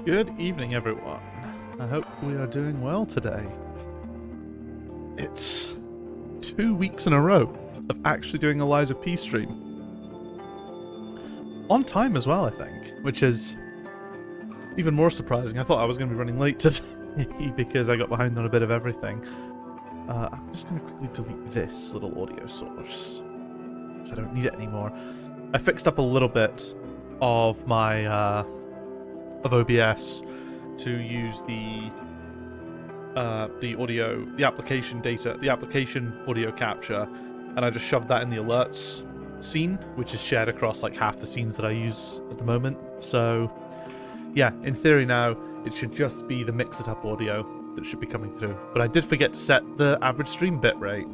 Good evening, everyone. I hope we are doing well today. It's 2 weeks in a row of actually doing a Lies of P stream. On time as well, I think, which is even more surprising. I thought I was going to be running late today because I got behind on a bit of everything. I'm just going to quickly delete this little audio source because I don't need it anymore. I fixed up a little bit of my of OBS to use the audio, the application data, the application audio capture, and I just shoved that in the alerts scene, which is shared across like half the scenes that I use at the moment. So yeah, in theory now it should just be the mix it up audio that should be coming through. But I did forget to set the average stream bitrate.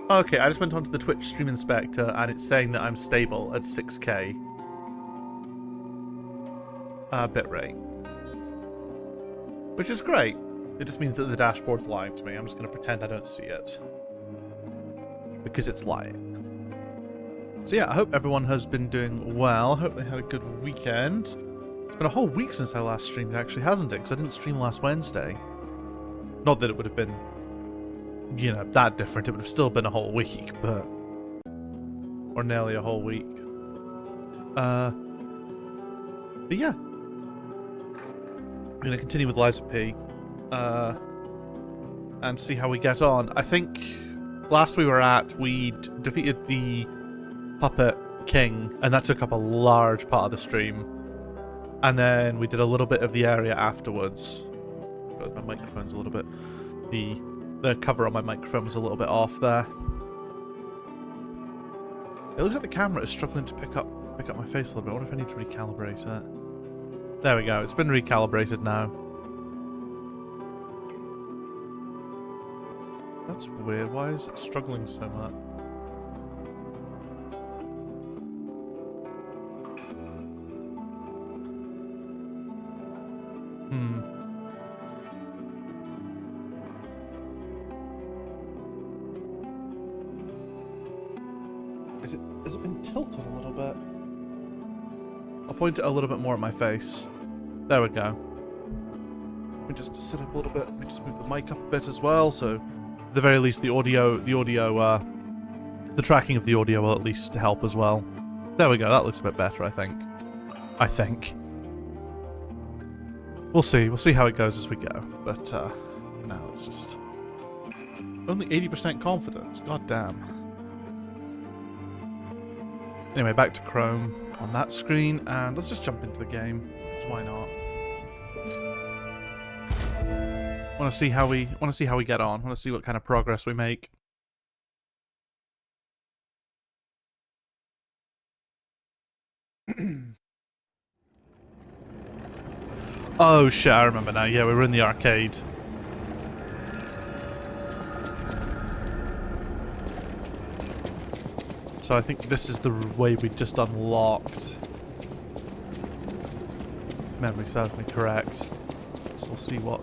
Okay, I just went onto the Twitch Stream Inspector and it's saying that I'm stable at 6K bitrate, which is great. It just means that the dashboard's lying to me. I'm just going to pretend I don't see it because it's lying. So yeah, I hope everyone has been doing well. I hope they had a good weekend. It's been a whole week since I last streamed, actually, hasn't it? Because I didn't stream last Wednesday. Not that it would have been, you know, that different. It would have still been a whole week, but... or nearly a whole week. But yeah. I'm going to continue with Lies of P. And see how we get on. I think last we were at, we'd defeated the Puppet King, and that took up a large part of the stream. And then we did a little bit of the area afterwards. My microphone's a little bit... The cover on my microphone was a little bit off there. It looks like the camera is struggling to pick up my face a little bit. I wonder if I need to recalibrate it. There we go. It's been recalibrated now. That's weird. Why is it struggling so much? Has it been tilted a little bit? I'll point it a little bit more at my face. There we go. Let me just sit up a little bit. Let me just move the mic up a bit as well, so at the very least the tracking of the audio will at least help as well. There we go, that looks a bit better, I think. We'll see how it goes as we go, but now it's just... only 80% confidence, god damn. Anyway, back to Chrome on that screen, and let's just jump into the game. Why not? Want to see how we get on. Want to see what kind of progress we make. Oh shit! I remember now. Yeah, we were in the arcade. So I think this is the way we just unlocked. If memory serves me correct. So we'll see what...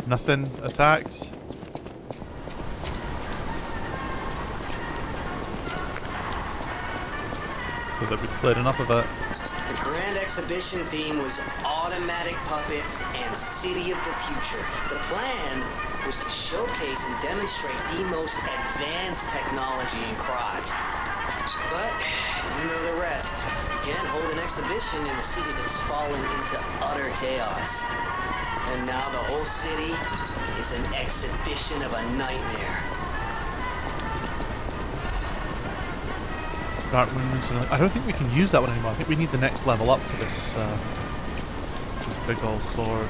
Nothing attacked. That we cleared enough of it. The grand exhibition theme was automatic puppets and city of the future. The plan was to showcase and demonstrate the most advanced technology in crot. But you know the rest. You can't hold an exhibition in a city that's fallen into utter chaos. And now the whole city is an exhibition of a nightmare. Dark Moons, I don't think we can use that one anymore. I think we need the next level up for this big old sword.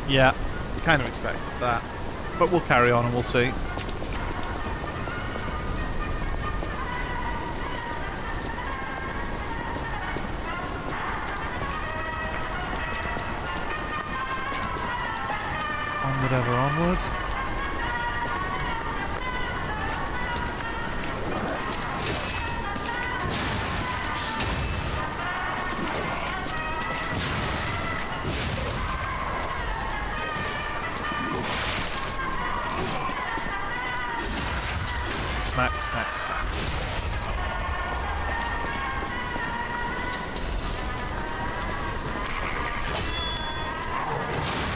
Yeah, kind of expected that. But we'll carry on and we'll see. Onward ever onward. Smack, smack, smack.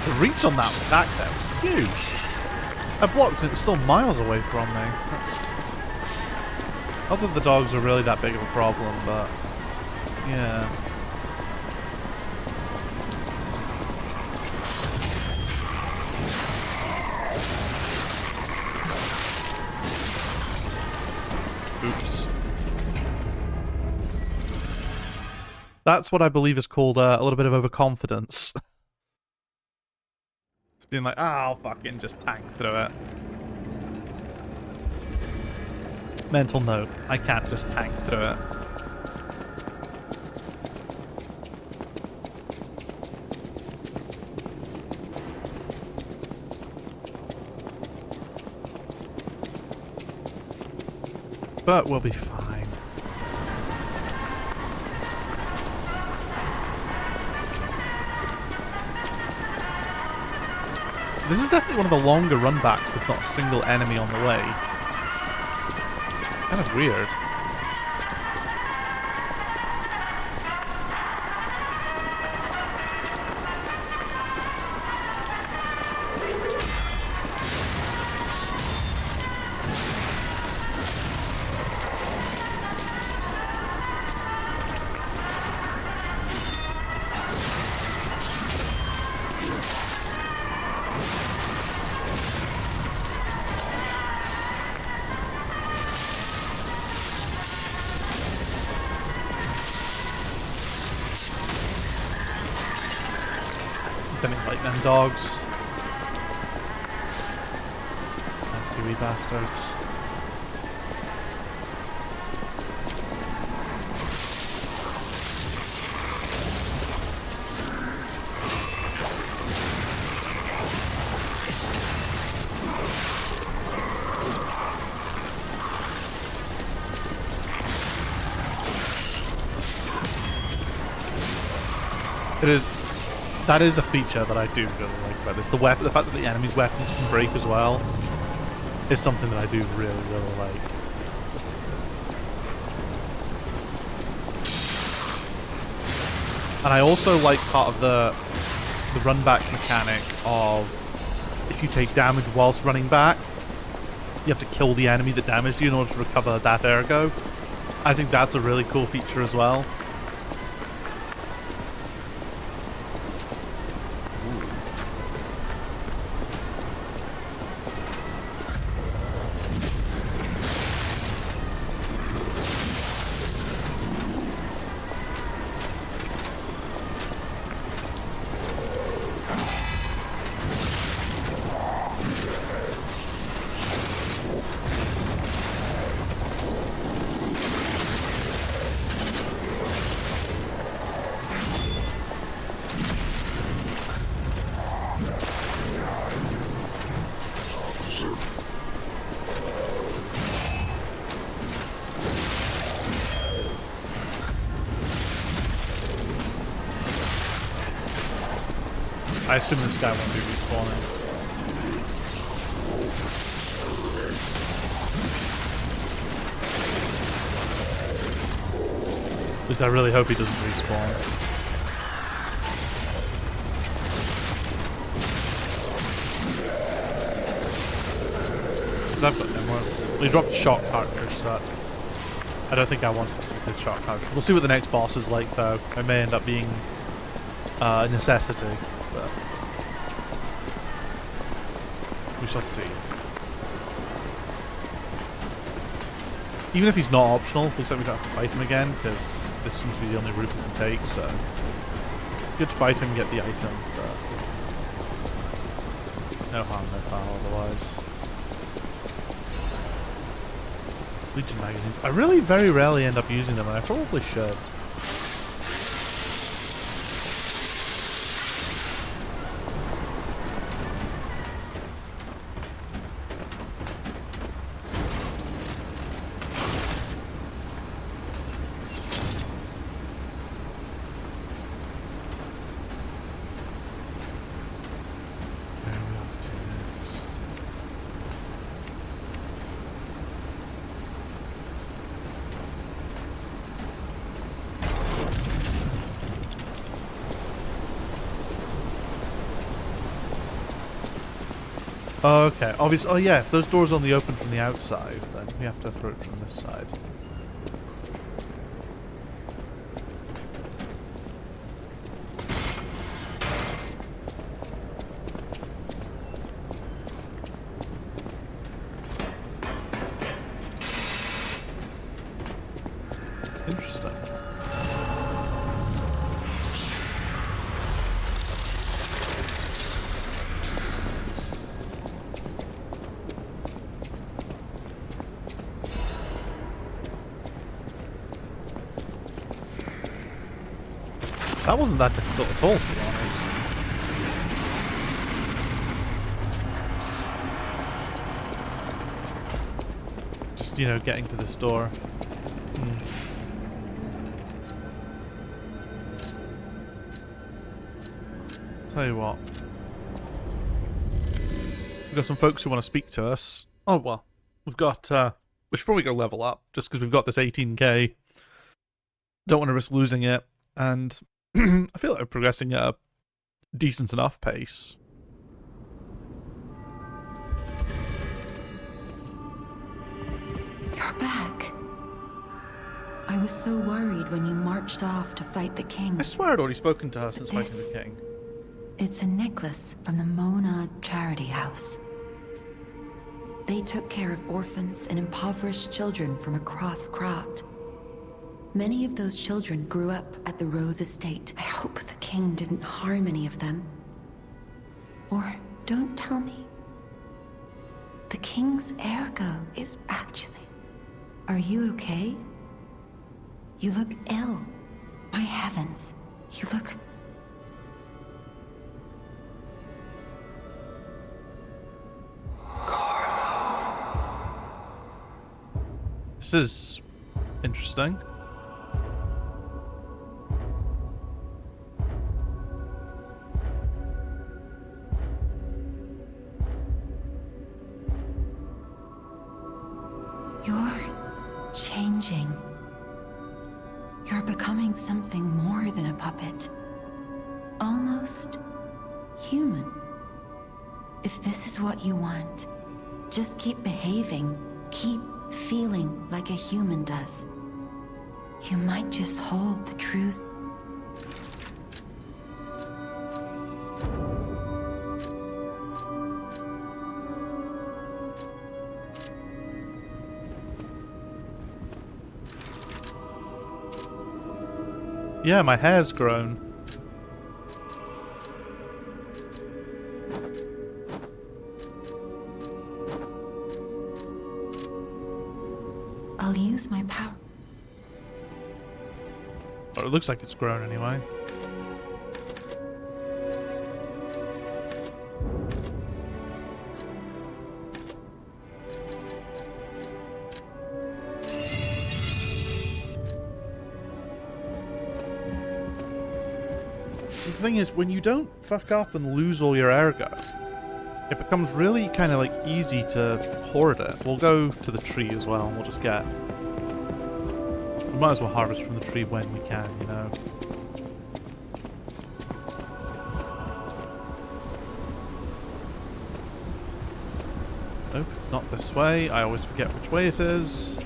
The reach on that attack there was huge. I blocked it, it's still miles away from me. That's... Not that the dogs are really that big of a problem, but... Yeah. Oops. That's what I believe is called a little bit of overconfidence. It's being like, I'll fucking just tank through it. Mental note, I can't just tank through it. But we'll be fine. This is definitely one of the longer runbacks with not a single enemy on the way. Kind of weird. Didn't like them dogs. Nasty wee bastards. That is a feature that I do really like about this. The fact that the enemy's weapons can break as well is something that I do really, really like. And I also like part of the run back mechanic of if you take damage whilst running back, you have to kill the enemy that damaged you in order to recover that ergo. I think that's a really cool feature as well. I assume this guy won't be respawning. At least I really hope he doesn't respawn. Because I've got no more. Well, he dropped shock cartridge, so that's... I don't think I want specifically shock cartridge. We'll see what the next boss is like, though. It may end up being a necessity. But we shall see. Even if he's not optional, looks like we don't have to fight him again, because this seems to be the only route we can take, so... Good to fight him and get the item, but... No harm, no foul otherwise. Legion magazines. I really very rarely end up using them, and I probably should. Oh, okay. Obviously, oh yeah, if those doors only open from the outside, then we have to approach from this side. Interesting. That wasn't that difficult at all, to be honest. Just, you know, getting to this door. Tell you what. We've got some folks who want to speak to us. Oh, well. We've got, we should probably go level up, just because we've got this 18k. Don't want to risk losing it, and I feel like we're progressing at a decent enough pace. You're back. I was so worried when you marched off to fight the king. I swear I'd already spoken to her since fighting the king. It's a necklace from the Mona Charity House. They took care of orphans and impoverished children from across Krat. Many of those children grew up at the Rose Estate. I hope the king didn't harm any of them. Or don't tell me. The king's ergo is actually... Are you okay? You look ill. My heavens, you look... This is interesting. You're changing. You're becoming something more than a puppet. Almost human. If this is what you want, just keep behaving. Keep feeling like a human does. You might just hold the truth. Yeah, my hair's grown. I'll use my power. Or it looks like it's grown anyway. The thing is, when you don't fuck up and lose all your ergo, it becomes really kind of like easy to hoard it. We'll go to the tree as well, and we'll just get... We might as well harvest from the tree when we can, you know. Nope, it's not this way. I always forget which way it is.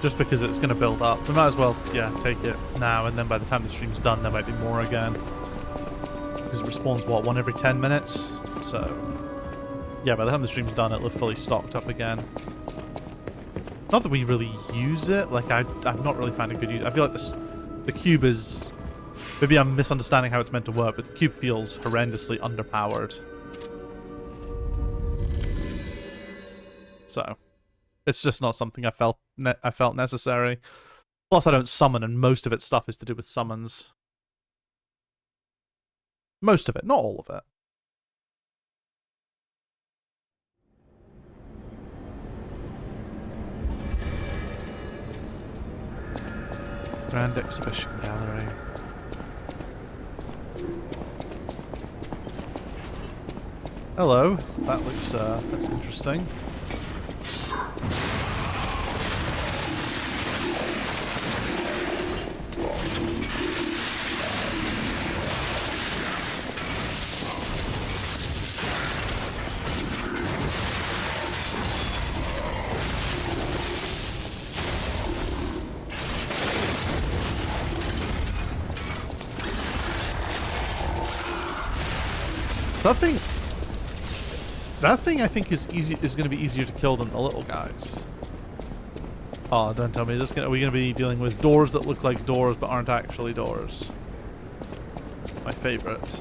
Just because it's going to build up. We might as well, yeah, take it now, and then by the time the stream's done, there might be more again. Because it respawns, what, one every 10 minutes? So, yeah, by the time the stream's done, it'll have fully stocked up again. Not that we really use it. Like, I've not really found a good use. I feel like the cube is... Maybe I'm misunderstanding how it's meant to work, but the cube feels horrendously underpowered. So, it's just not something I felt necessary. Plus, I don't summon, and most of its stuff is to do with summons. Most of it, not all of it. Grand Exhibition Gallery. Hello. That looks, that's interesting. So that thing I think is going to be easier to kill than the little guys. Oh, don't tell me this. Are we going to be dealing with doors that look like doors but aren't actually doors? My favorite.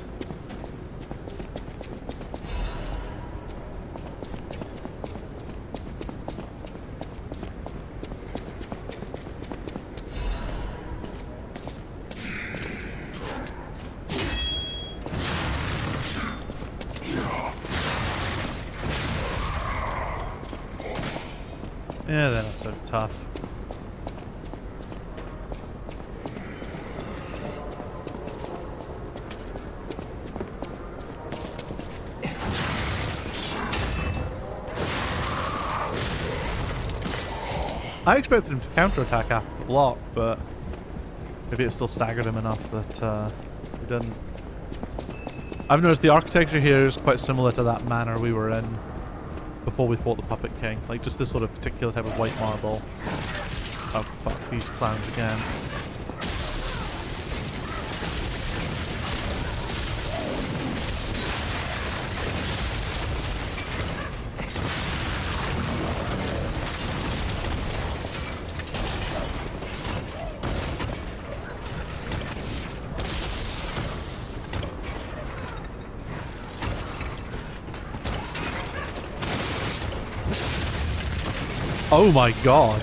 Yeah, they're not so tough. I expected him to counterattack after the block, but maybe it still staggered him enough that he didn't. I've noticed the architecture here is quite similar to that manor we were in before we fought the Puppet King. Like, just this sort of particular type of white marble. Oh, fuck, these clowns again. Oh my god.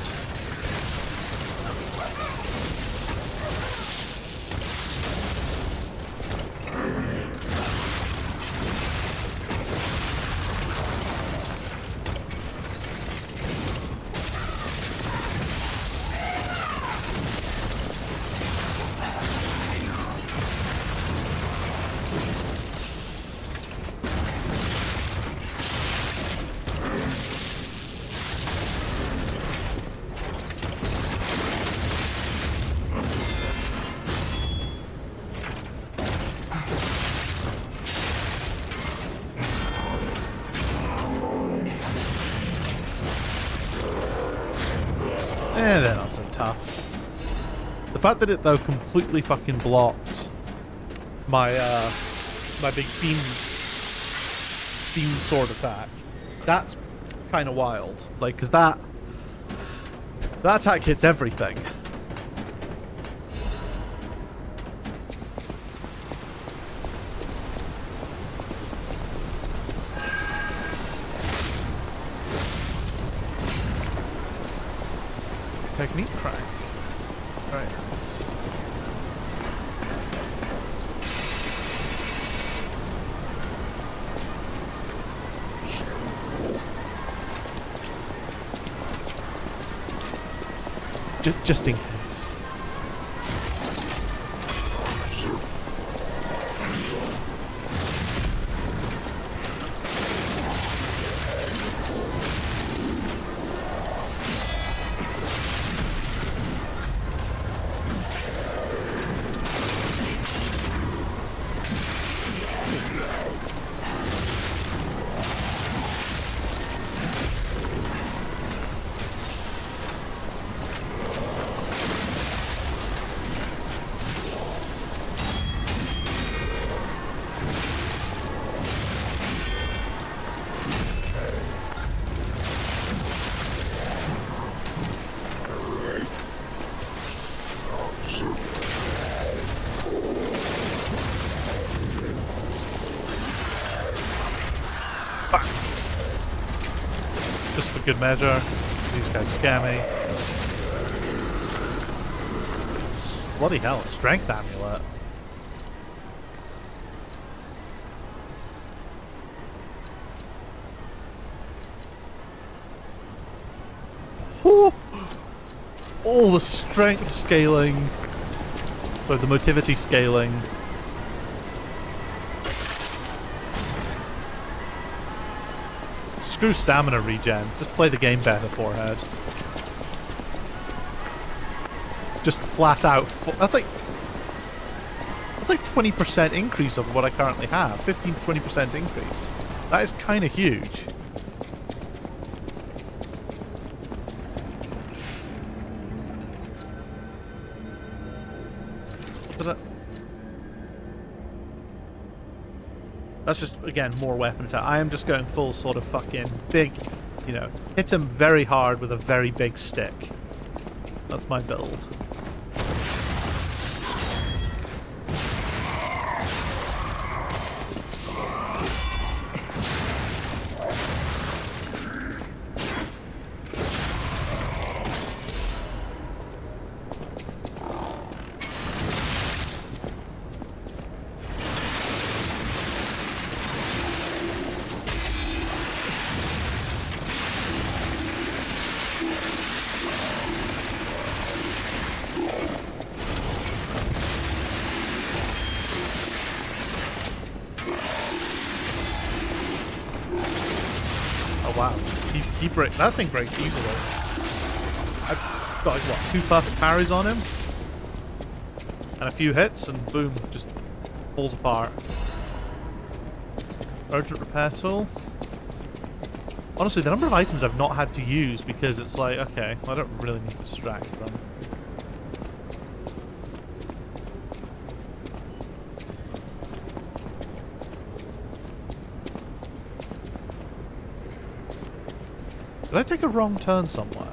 They're not so tough. The fact that it, though, completely fucking blocked my, my big beam sword attack, that's kind of wild. Like, because that attack hits everything. Technique crack. Very nice. Just in case. just for good measure. These guys scare me. Bloody hell, strength amulet. All the strength scaling, or the motivity scaling. Screw stamina regen. Just play the game better, forehead. Just flat out. That's like 20% increase over what I currently have. 15 to 20% increase. That is kind of huge. That's just, again, more weapon attack. I am just going full sort of fucking big, you know, hit him very hard with a very big stick. That's my build. Wow, that thing breaks easily. I've got like, what, 2 perfect parries on him? And a few hits, and boom, just falls apart. Urgent repair tool. Honestly, the number of items I've not had to use because it's like, okay, well, I don't really need to distract them. Did I take a wrong turn somewhere?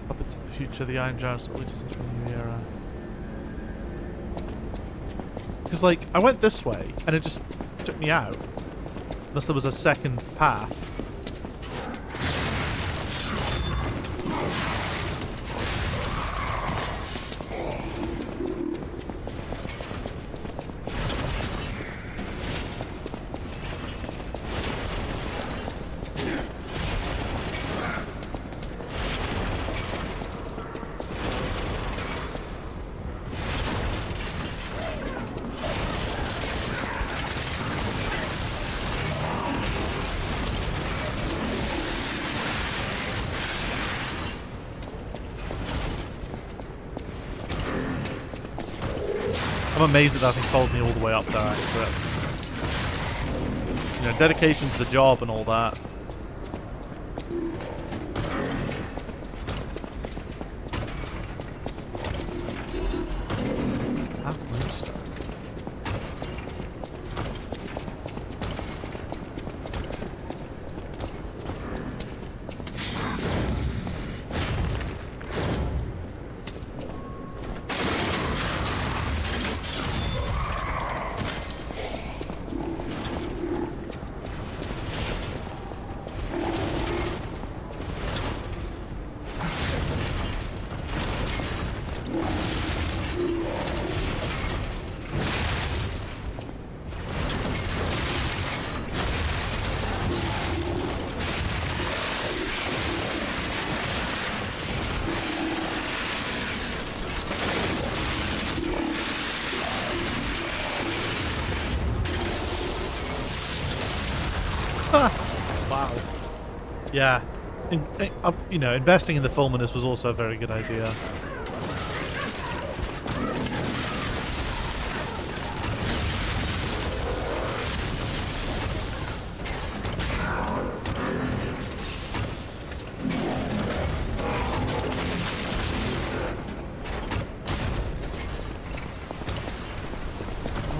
Puppets of the future, the Iron Giants will lead us into a new era. Because, like, I went this way, and it just took me out. Unless there was a second path. I'm amazed that thing followed me all the way up there, actually. You know, dedication to the job and all that. Wow. Yeah. You know, investing in the Fulminus was also a very good idea.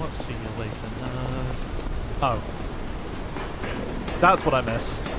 Let's see you later, nerd. Oh. That's what I missed.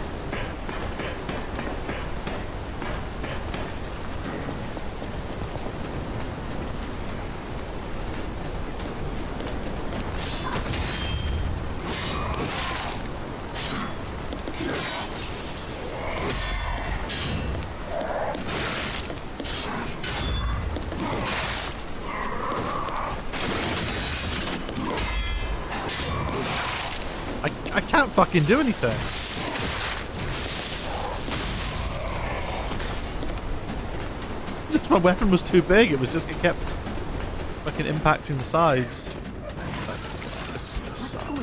can't fucking do anything. Just my weapon was too big. It was just, it kept fucking impacting the sides. This sucks.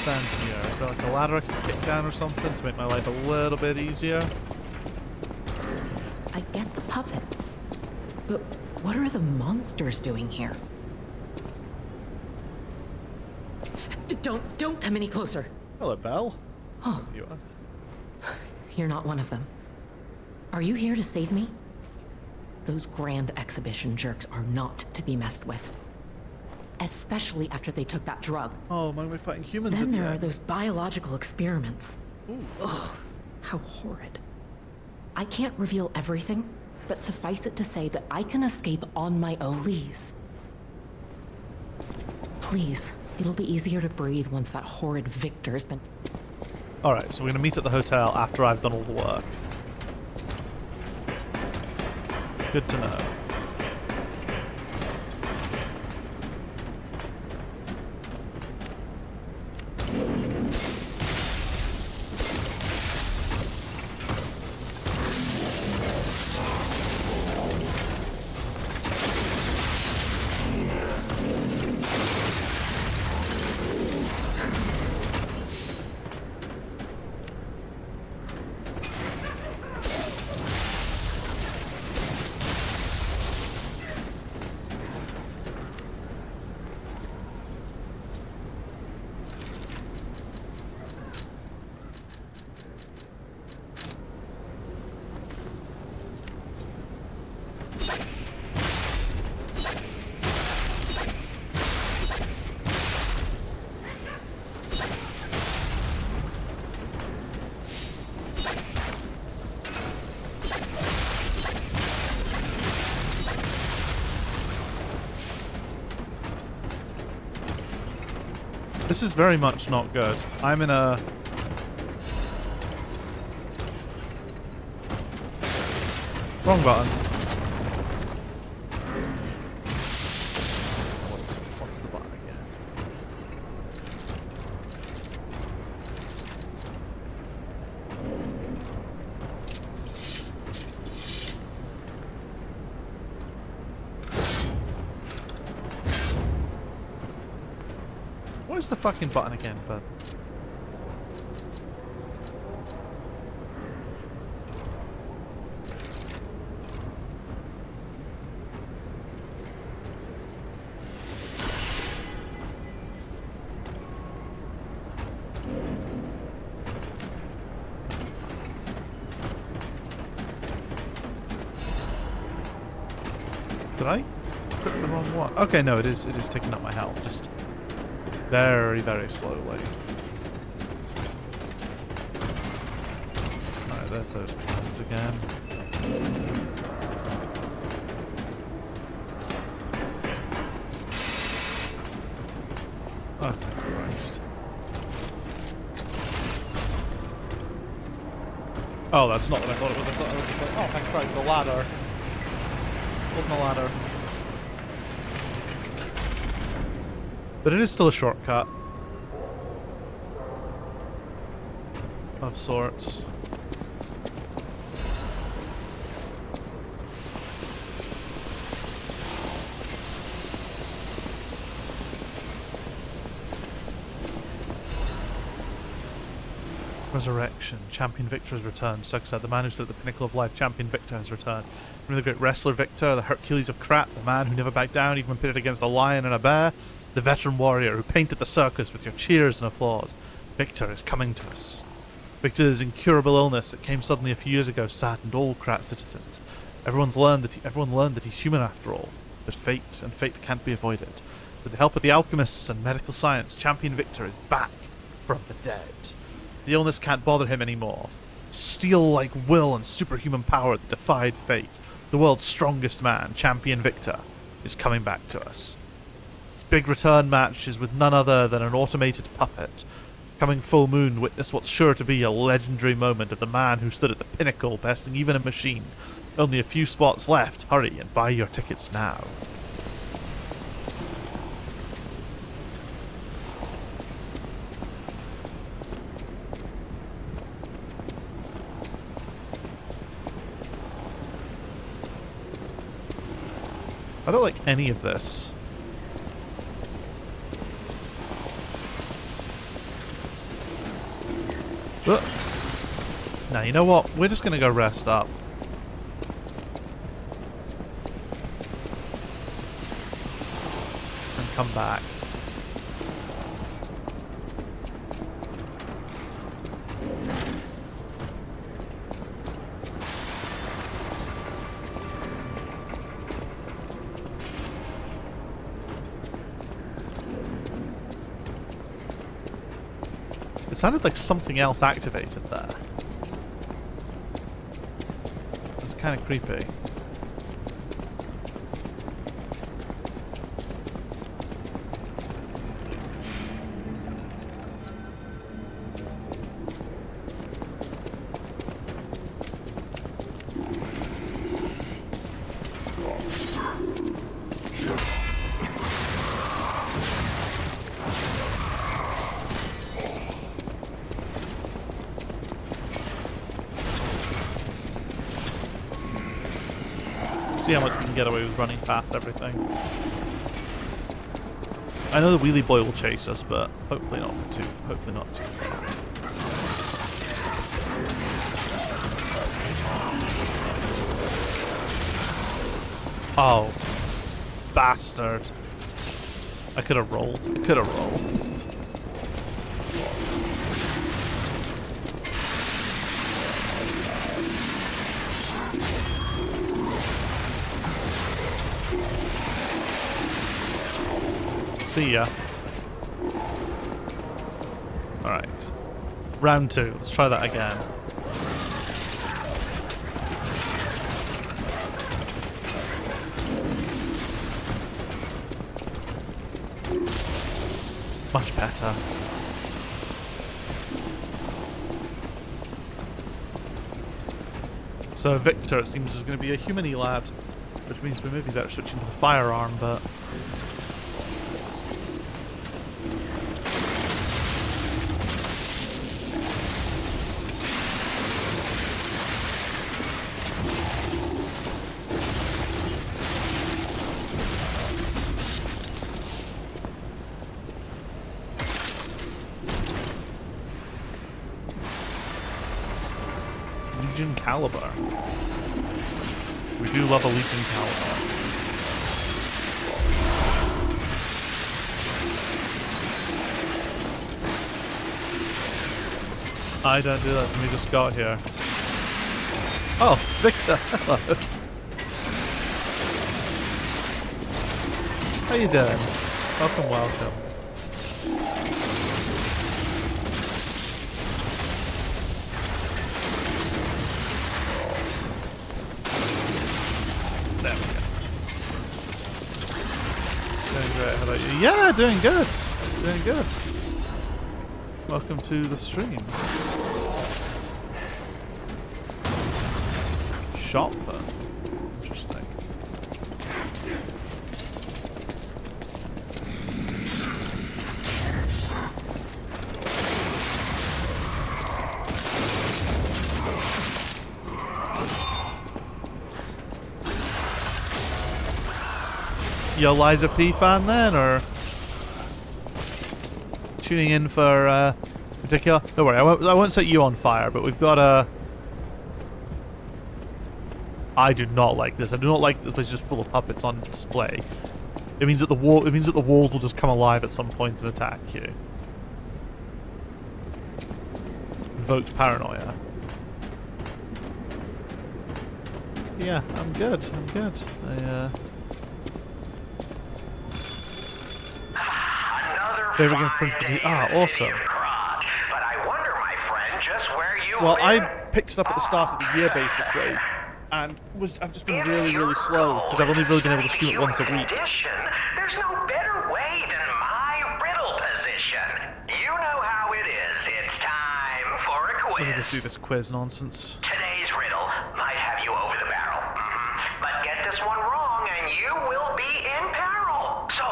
Stand here. Is there like a ladder I can kick down or something to make my life a little bit easier? I get the puppets, but what are the monsters doing here? Don't come any closer. Hello, Belle. Oh, You are. you're not one of them. Are you here to save me? Those grand exhibition jerks are not to be messed with. Especially after they took that drug. Oh, am I fighting humans? Then at the there are end? those biological experiments. Ooh. Ugh, how horrid. I can't reveal everything, but suffice it to say that I can escape on my own. Please. Please, it'll be easier to breathe once that horrid Victor's been... Alright, so we're gonna meet at the hotel after I've done all the work. Good to know. This is very much not good. I'm in a... Wrong button. What's the button again? Where's the fucking button again for? Did I put the wrong one? Okay, no, it is taking up my health, just very, very slowly. Alright, there's those cans again. Oh, thank Christ. Oh, that's not what I thought it was. I thought it was just like, oh, thank Christ, the ladder. Wasn't a ladder. But it is still a shortcut. Of sorts. Resurrection. Champion Victor has returned. Sucks the man who stood at the pinnacle of life. Champion Victor has returned. Remember the great wrestler Victor, the Hercules of Krat, the man who never backed down even when pitted against a lion and a bear? The veteran warrior who painted the circus with your cheers and applause. Victor is coming to us. Victor's incurable illness that came suddenly a few years ago saddened all Krat citizens. Everyone learned that he's human after all. But fate can't be avoided. With the help of the alchemists and medical science, Champion Victor is back from the dead. The illness can't bother him anymore. Steel-like will and superhuman power that defied fate. The world's strongest man, Champion Victor, is coming back to us. His big return match is with none other than an automated puppet. Coming full moon, witness what's sure to be a legendary moment of the man who stood at the pinnacle, besting even a machine. Only a few spots left. Hurry and buy your tickets now. I don't like any of this. Ugh. Now, you know what? We're just gonna go rest up. And come back. It sounded like something else activated there. It's kind of creepy. See how much we can get away with running past everything. I know the wheelie boy will chase us, but hopefully not too far. Oh, bastard! I could have rolled. See ya. Alright. Round 2. Let's try that again. Much better. So Victor, it seems, is going to be a human-y lad, which means we may be better switching to the firearm, but... Legion Caliber. We do love a Legion Caliber. I don't do that, we just got here. Oh, Victor, hello. How you doing? Welcome, welcome. There we go. Doing great, how about you? Yeah, doing good. Doing good. Welcome to the stream. Shop? Interesting. You a Liza P fan then, or tuning in for Particular. Don't worry, I won't set you on fire, but we've got a... I do not like this. I do not like this place just full of puppets on display. It means that the walls will just come alive at some point and attack you. Invokes paranoia. Yeah, I'm good. I'm good. Another Print the Friday Ah, in the awesome. city of Krat. But I wonder, my friend, just where you Well, I live? picked it up at the start of the year, basically, and I've just been really, really slow, because I've only really been able to stream it once a week. There's no better way than my riddle position. You know how it is. It's time for a quiz. Let me just do this quiz nonsense. Today's riddle might have you over the barrel. But get this one wrong and you will be in peril. So,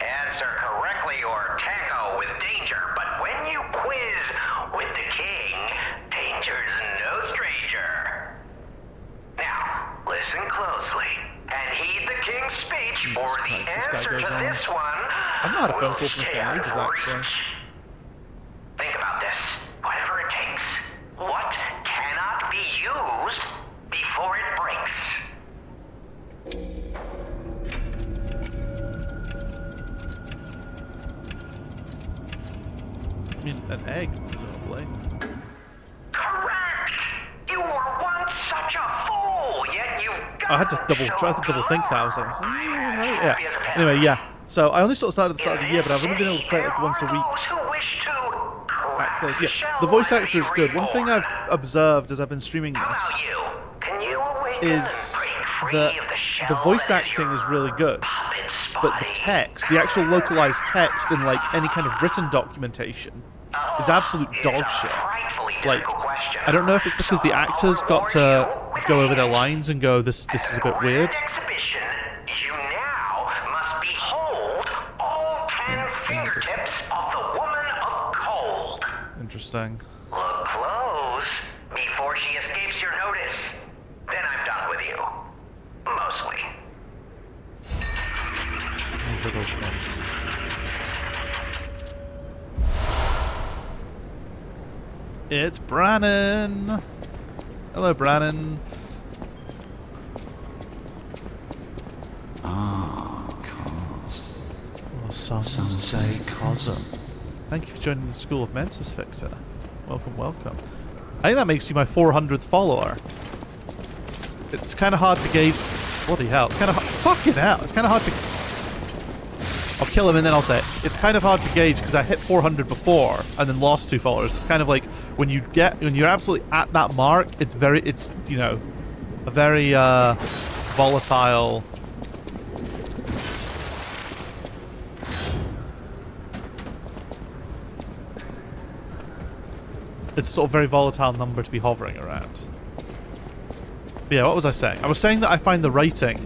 answer correctly or tango with danger. But when you quiz with the king, danger's no stranger. Now, listen closely and heed the king's speech Jesus for Christ, the this guy answer goes to on. this one. I've not had a phone will call from this stay guy in out of ages, actually. reach. Think about this. Whatever it takes. What cannot be used before it breaks? I mean, an egg, presumably. Correct! You were once such a fool, yet you got I had to try to double think that. I was like, yeah, right, yeah. Anyway, yeah. So I only sort of started at the start of the year, but I've only been able to play it like once a week. Back close. Yeah, the voice actor is good. One thing I've observed as I've been streaming this is that the voice acting is really good, but the text, the actual localized text in like any kind of written documentation, is absolute dog shit. Like, I don't know if it's because the actors got to go over their lines and go, this is a bit weird. Exhibition, you now must behold all 10 fingertips of the woman of cold. Interesting. Look close before she escapes your notice. Then I'm done with you. Mostly. It's Brannon. Hello, Brannon. Or some say Cosm. Thank you for joining the School of Mensis, Victor. Welcome, welcome. I think that makes you my 400th follower. It's kind of hard to gauge. Bloody hell! It's kind of fucking hell. It's kind of hard to. I'll kill him and then I'll say it. It's kind of hard to gauge because I hit 400 before and then lost 2 followers. It's kind of like when you're absolutely at that mark. It's you know, a very volatile. It's a sort of very volatile number to be hovering around. But yeah, what was I saying? I was saying that I find the writing...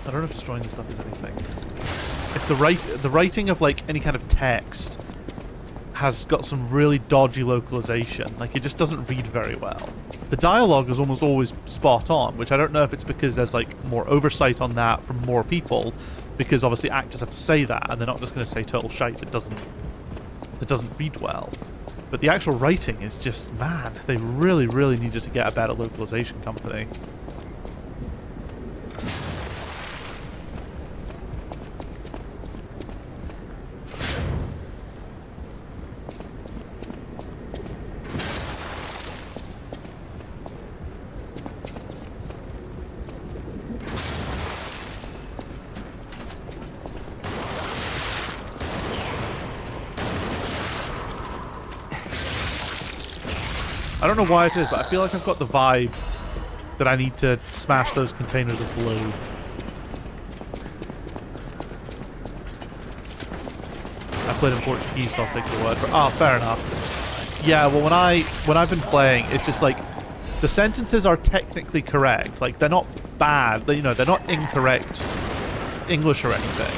I don't know if destroying the stuff is anything. If the writing of like any kind of text has got some really dodgy localization, like it just doesn't read very well. The dialogue is almost always spot on, which I don't know if it's because there's like more oversight on that from more people, because obviously actors have to say that, and they're not just going to say total shite that doesn't read well. But the actual writing is just, man, they really, really needed to get a better localization company. I don't know why it is, but I feel like I've got the vibe that I need to smash those containers of blue. I played in Portuguese, so I'll take your word for it. Oh, fair enough. Yeah, well, when I've been playing, it's just like the sentences are technically correct. Like they're not bad. They're not incorrect English or anything.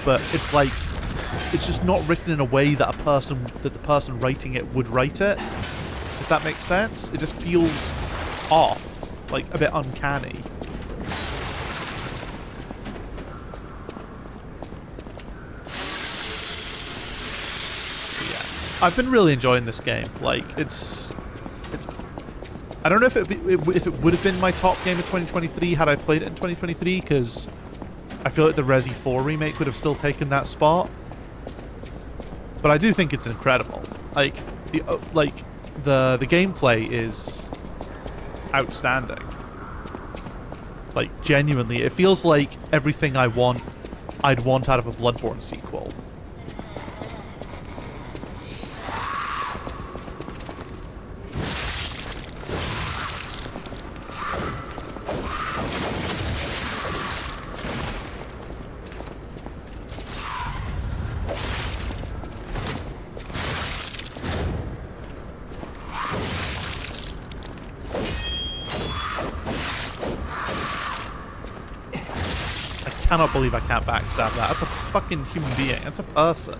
But it's like it's just not written in a way that the person writing it would write it. If that makes sense, it just feels off, like a bit uncanny. I've been really enjoying this game. Like, it's. I don't know if it would have been my top game of 2023 had I played it in 2023, because I feel like the Resi 4 remake would have still taken that spot. But I do think it's incredible. Like the gameplay is outstanding. Like, genuinely, it feels like everything I'd want out of a Bloodborne sequel. I cannot believe I can't backstab that. That's a fucking human being. That's a person.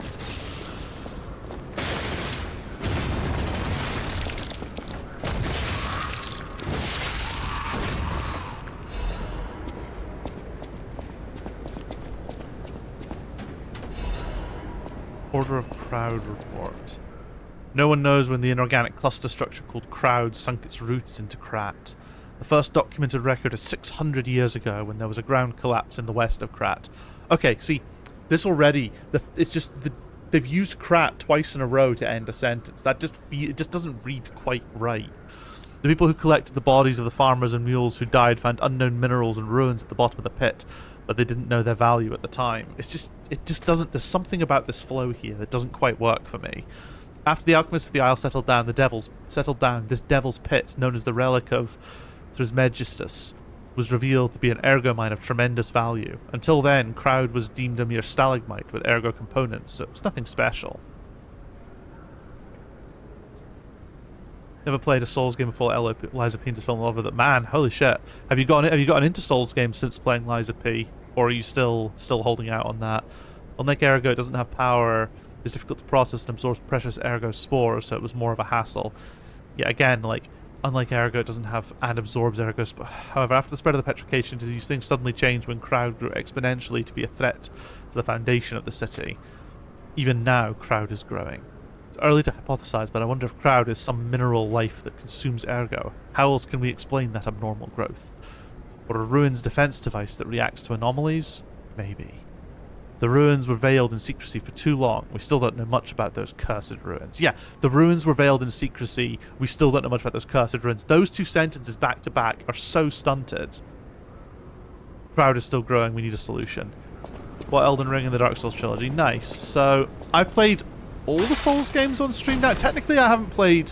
Order of Crowd report. No one knows when the inorganic cluster structure called Crowd sunk its roots into Krat. The first documented record is 600 years ago when there was a ground collapse in the west of Krat. Okay, see, this already, it's just, they've used Krat twice in a row to end a sentence. That it just doesn't read quite right. The people who collected the bodies of the farmers and mules who died found unknown minerals and ruins at the bottom of the pit, but they didn't know their value at the time. It just doesn't, there's something about this flow here that doesn't quite work for me. After the alchemists of the Isle settled down, this devil's pit, known as the Relic of Trismegistus, was revealed to be an ergo mine of tremendous value. Until then, Crowd was deemed a mere stalagmite with ergo components, so it was nothing special. Never played a Souls game before Lies of P to fall in love with it. Man, holy shit. Have you gotten into Souls games since playing Lies of P? Or are you still holding out on that? Unlike ergo, it doesn't have power, it's difficult to process and absorbs precious ergo spores, so it was more of a hassle. Yeah, again, like, unlike ergo, it doesn't have and absorbs ergo spores. However, after the spread of the petrification disease, things suddenly changed when Crowd grew exponentially to be a threat to the foundation of the city. Even now, Crowd is growing. It's early to hypothesize, but I wonder if Crowd is some mineral life that consumes ergo. How else can we explain that abnormal growth? Or a ruin's defense device that reacts to anomalies? Maybe. The ruins were veiled in secrecy for too long. We still don't know much about those cursed ruins. Yeah, the ruins were veiled in secrecy. We still don't know much about those cursed ruins. Those two sentences back to back are so stunted. Crowd is still growing. We need a solution. What, Elden Ring and the Dark Souls trilogy? Nice. So, I've played all the Souls games on stream now. Technically, I haven't played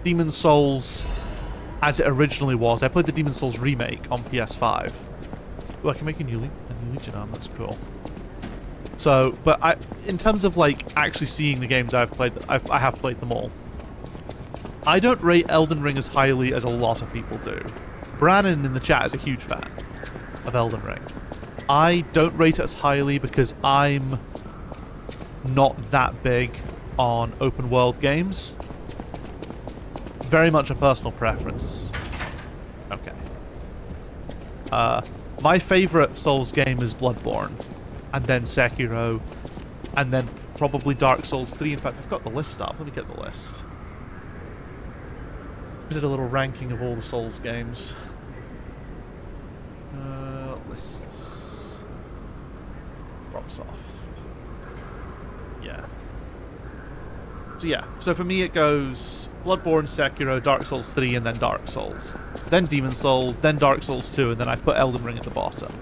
Demon's Souls as it originally was. I played the Demon's Souls remake on PS5. Oh, I can make a new Legion arm. That's cool. So, but in terms of like actually seeing the games I've played, I have played them all. I don't rate Elden Ring as highly as a lot of people do. Brannon in the chat is a huge fan of Elden Ring. I don't rate it as highly because I'm not that big on open world games. Very much a personal preference. Okay. My favorite Souls game is Bloodborne, and then Sekiro, and then probably Dark Souls 3. In fact, I've got the list up. Let me get the list. I did a little ranking of all the Souls games. Lists. Dropsoft. Yeah. So yeah, so for me it goes Bloodborne, Sekiro, Dark Souls 3, and then Dark Souls. Then Demon's Souls, then Dark Souls 2, and then I put Elden Ring at the bottom.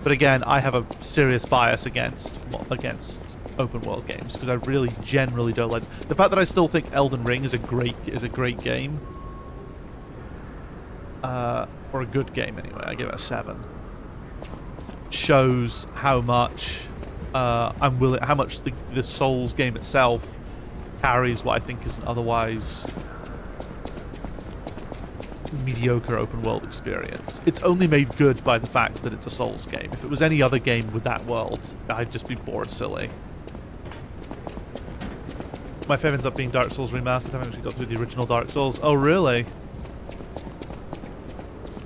But again, I have a serious bias against open world games because I really generally don't like the fact that I still think Elden Ring is a great game. Or a good game anyway. I give it a 7. Shows how much how much the Souls game itself carries what I think is an otherwise mediocre open world experience. It's only made good by the fact that it's a Souls game. If it was any other game with that world, I'd just be bored silly. My favourite ends up being Dark Souls Remastered. I haven't actually got through the original Dark Souls. Oh, really?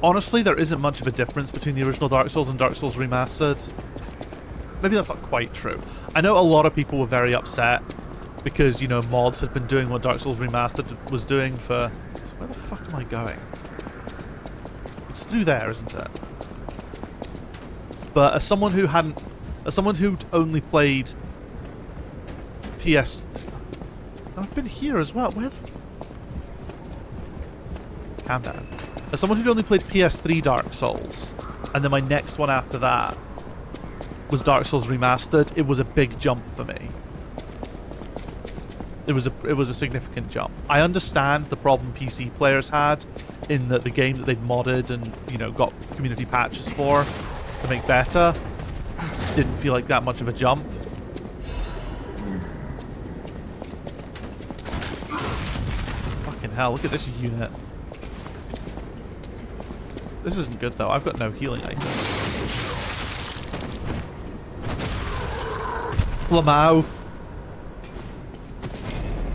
Honestly, there isn't much of a difference between the original Dark Souls and Dark Souls Remastered. Maybe that's not quite true. I know a lot of people were very upset because, you know, mods had been doing what Dark Souls Remastered was doing for... Where the fuck am I going? It's through there, isn't it? But as someone who hadn't... As someone who'd only played PS... I've been here as well. Where the... Calm down. As someone who'd only played PS3 Dark Souls, and then my next one after that was Dark Souls Remastered, it was a big jump for me. It was a significant jump. I understand the problem PC players had in that the game that they'd modded and, you know, got community patches for to make better didn't feel like that much of a jump. Fucking hell, look at this unit. This isn't good though. I've got no healing items. Lamau.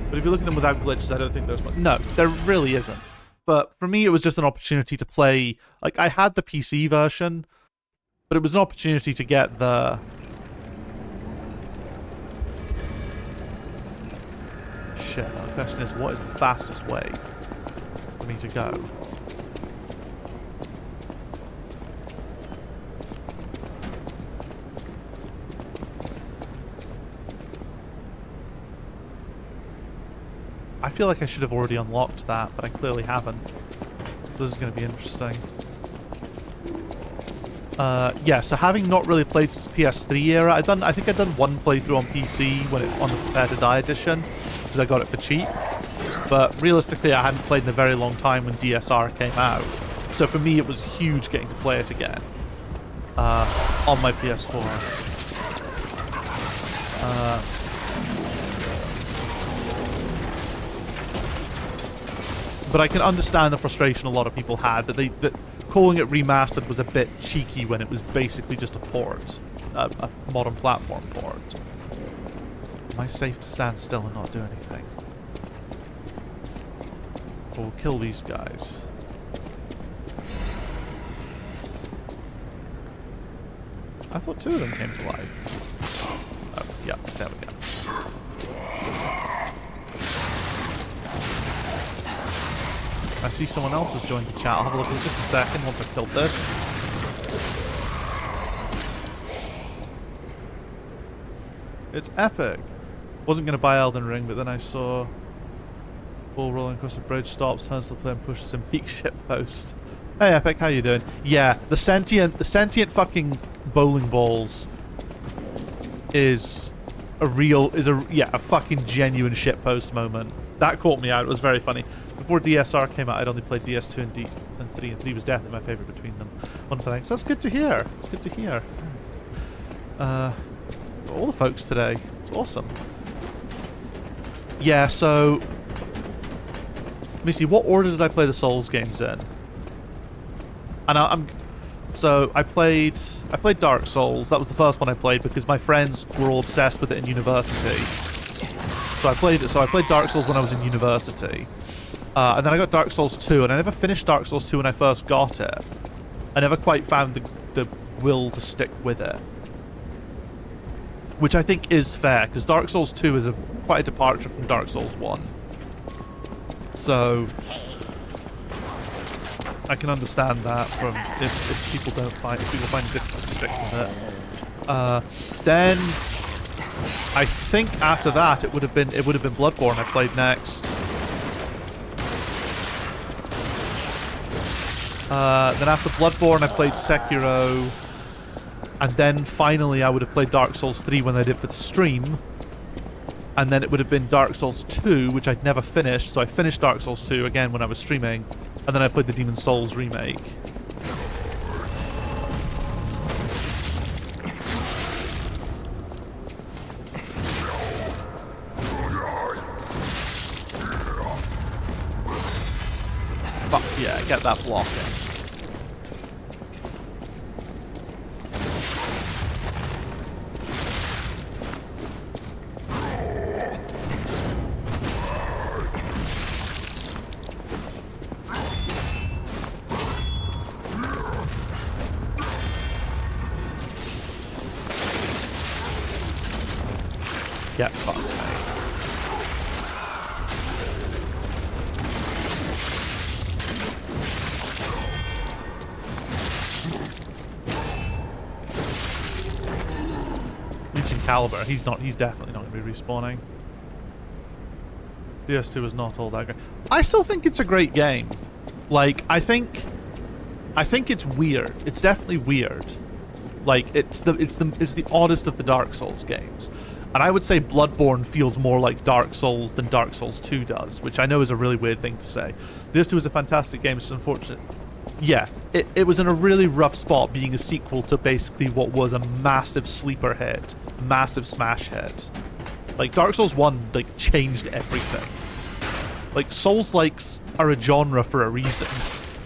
But if you look at them without glitches, I don't think there's much. No, there really isn't. But for me, it was just an opportunity to play... Like, I had the PC version, but it was an opportunity to get the... Shit, the question is, what is the fastest way for me to go? I feel like I should have already unlocked that, but I clearly haven't. So this is going to be interesting. Yeah, so having not really played since PS3 era, I think I'd done one playthrough on PC when it on the Prepare to Die edition, because I got it for cheap. But realistically, I hadn't played in a very long time when DSR came out. So for me, it was huge getting to play it again on my PS4. But I can understand the frustration a lot of people had that calling it remastered was a bit cheeky when it was basically just a port, a modern platform port. Am I safe to stand still and not do anything? We'll kill these guys. I thought two of them came to life. Oh, yeah, there we go. I see someone else has joined the chat. I'll have a look in just a second once I've killed this. It's epic. Wasn't going to buy Elden Ring, but then I saw ball rolling across the bridge, stops, turns to the player and pushes him peak ship post. Hey Epic, how you doing? Yeah, the sentient fucking bowling balls is a fucking genuine shitpost moment. That caught me out. It was very funny. Before DSR came out, I'd only played DS2 and 3, and 3 was definitely my favourite between them. One for thanks. That's good to hear. It's good to hear. All the folks today. It's awesome. Yeah, so... Let me see, what order did I play the Souls games in? And So I played Dark Souls. That was the first one I played because my friends were all obsessed with it in university. So I played Dark Souls when I was in university. And then I got Dark Souls 2, and I never finished Dark Souls 2 when I first got it. I never quite found the will to stick with it. Which I think is fair, because Dark Souls 2 is quite a departure from Dark Souls 1. So I can understand that from if people find it difficult to stick with it. Then I think after that it would have been Bloodborne I played next. Then after Bloodborne I played Sekiro, and then finally I would have played Dark Souls 3 when I did for the stream, and then it would have been Dark Souls 2, which I'd never finished, so I finished Dark Souls 2 again when I was streaming, and then I played the Demon's Souls remake. Fuck yeah, get that block in. Get fucked, mate. caliber. He's definitely not going to be respawning. DS2 was not all that great. I still think it's a great game. Like, I think it's weird. It's definitely weird. Like, it's the oddest of the Dark Souls games. And I would say Bloodborne feels more like Dark Souls than Dark Souls 2 does, which I know is a really weird thing to say. DS2 was a fantastic game, it's just unfortunate. Yeah, it was in a really rough spot being a sequel to basically what was a massive sleeper hit, massive smash hit. Like, Dark Souls 1, like, changed everything. Like, Souls-likes are a genre for a reason,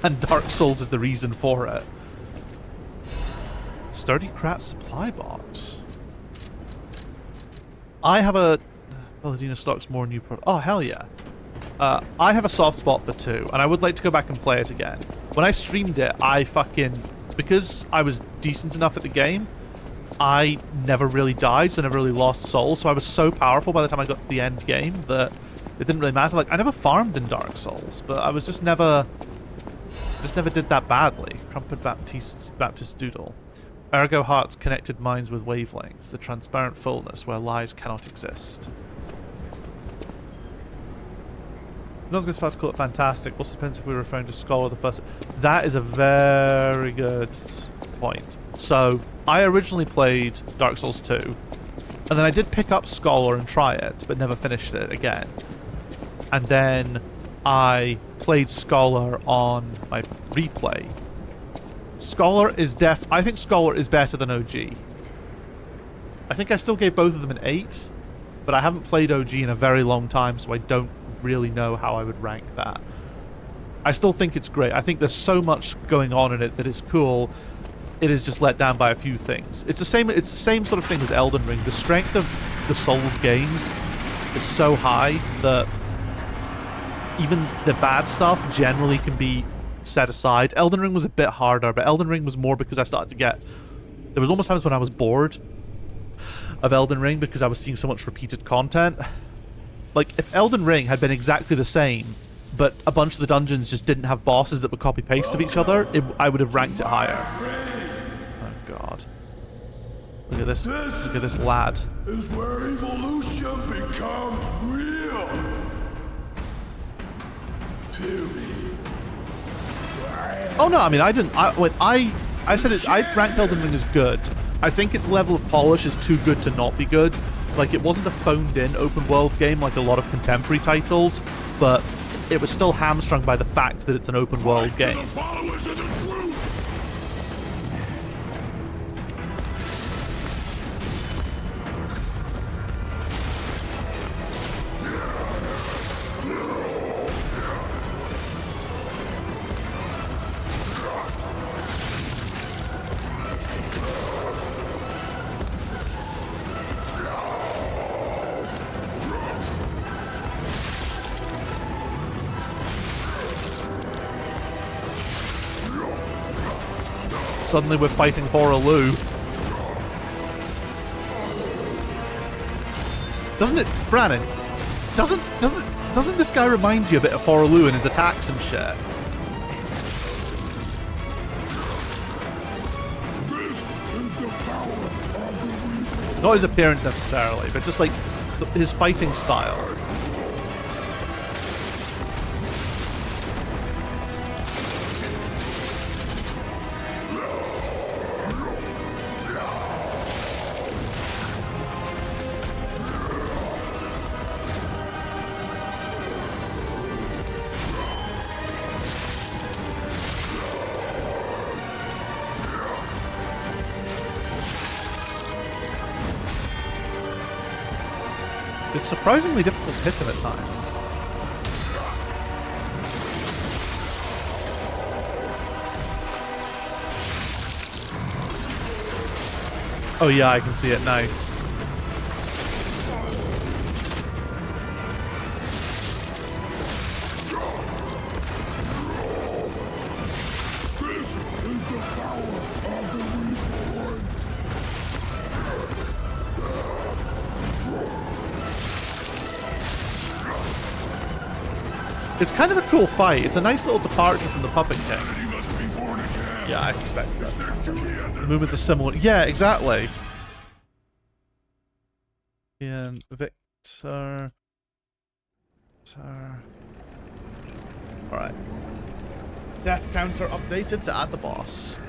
and Dark Souls is the reason for it. Sturdy Krat supply box. I have a... Paladina stocks more new product. Oh, hell yeah. I have a soft spot for 2, and I would like to go back and play it again. When I streamed it, because I was decent enough at the game, I never really died, so I never really lost souls, so I was so powerful by the time I got to the end game that it didn't really matter. Like, I never farmed in Dark Souls, but I was just never did that badly. Crumpet Baptist Doodle. Ergo hearts connected minds with wavelengths, the transparent fullness where lies cannot exist. Not going to call it fantastic. What's the depends if we're referring to Scholar the first? That is a very good point. So, I originally played Dark Souls 2, and then I did pick up Scholar and try it, but never finished it again. And then I played Scholar on my replay. Scholar is I think Scholar is better than OG. I think I still gave both of them an 8, but I haven't played OG in a very long time, so I don't really know how I would rank that. I still think it's great. I think there's so much going on in it that is cool. It is just let down by a few things. It's the same sort of thing as Elden Ring. The strength of the Souls games is so high that even the bad stuff generally can be set aside. Elden Ring was a bit harder, but Elden Ring was more because I started to get... There was almost times when I was bored of Elden Ring because I was seeing so much repeated content. Like, if Elden Ring had been exactly the same, but a bunch of the dungeons just didn't have bosses that would copy-paste of each other, I would have ranked it higher. Oh, God. Look at this. Look at this lad. Is where evolution becomes real. Period. Oh no, I mean I didn't. I said it. I ranked Elden Ring as good. I think its level of polish is too good to not be good. Like, it wasn't a phoned-in open world game like a lot of contemporary titles, but it was still hamstrung by the fact that it's an open world game. To the followers of the truth. Suddenly we're fighting Horaloo. Doesn't it, Brannon? Doesn't this guy remind you a bit of Horaloo in his attacks and shit? This is the power of the Reaper. Not his appearance necessarily, but just like his fighting style. It's surprisingly difficult to hit him at times. Oh yeah, I can see it. Nice. This is the power of the Reborn. It's kind of a cool fight. It's a nice little departure from the Puppet King. He must be born again. Yeah, I expected that. Step to the end. The movements are similar. Yeah, exactly. And Victor. Alright. Death counter updated to add the boss.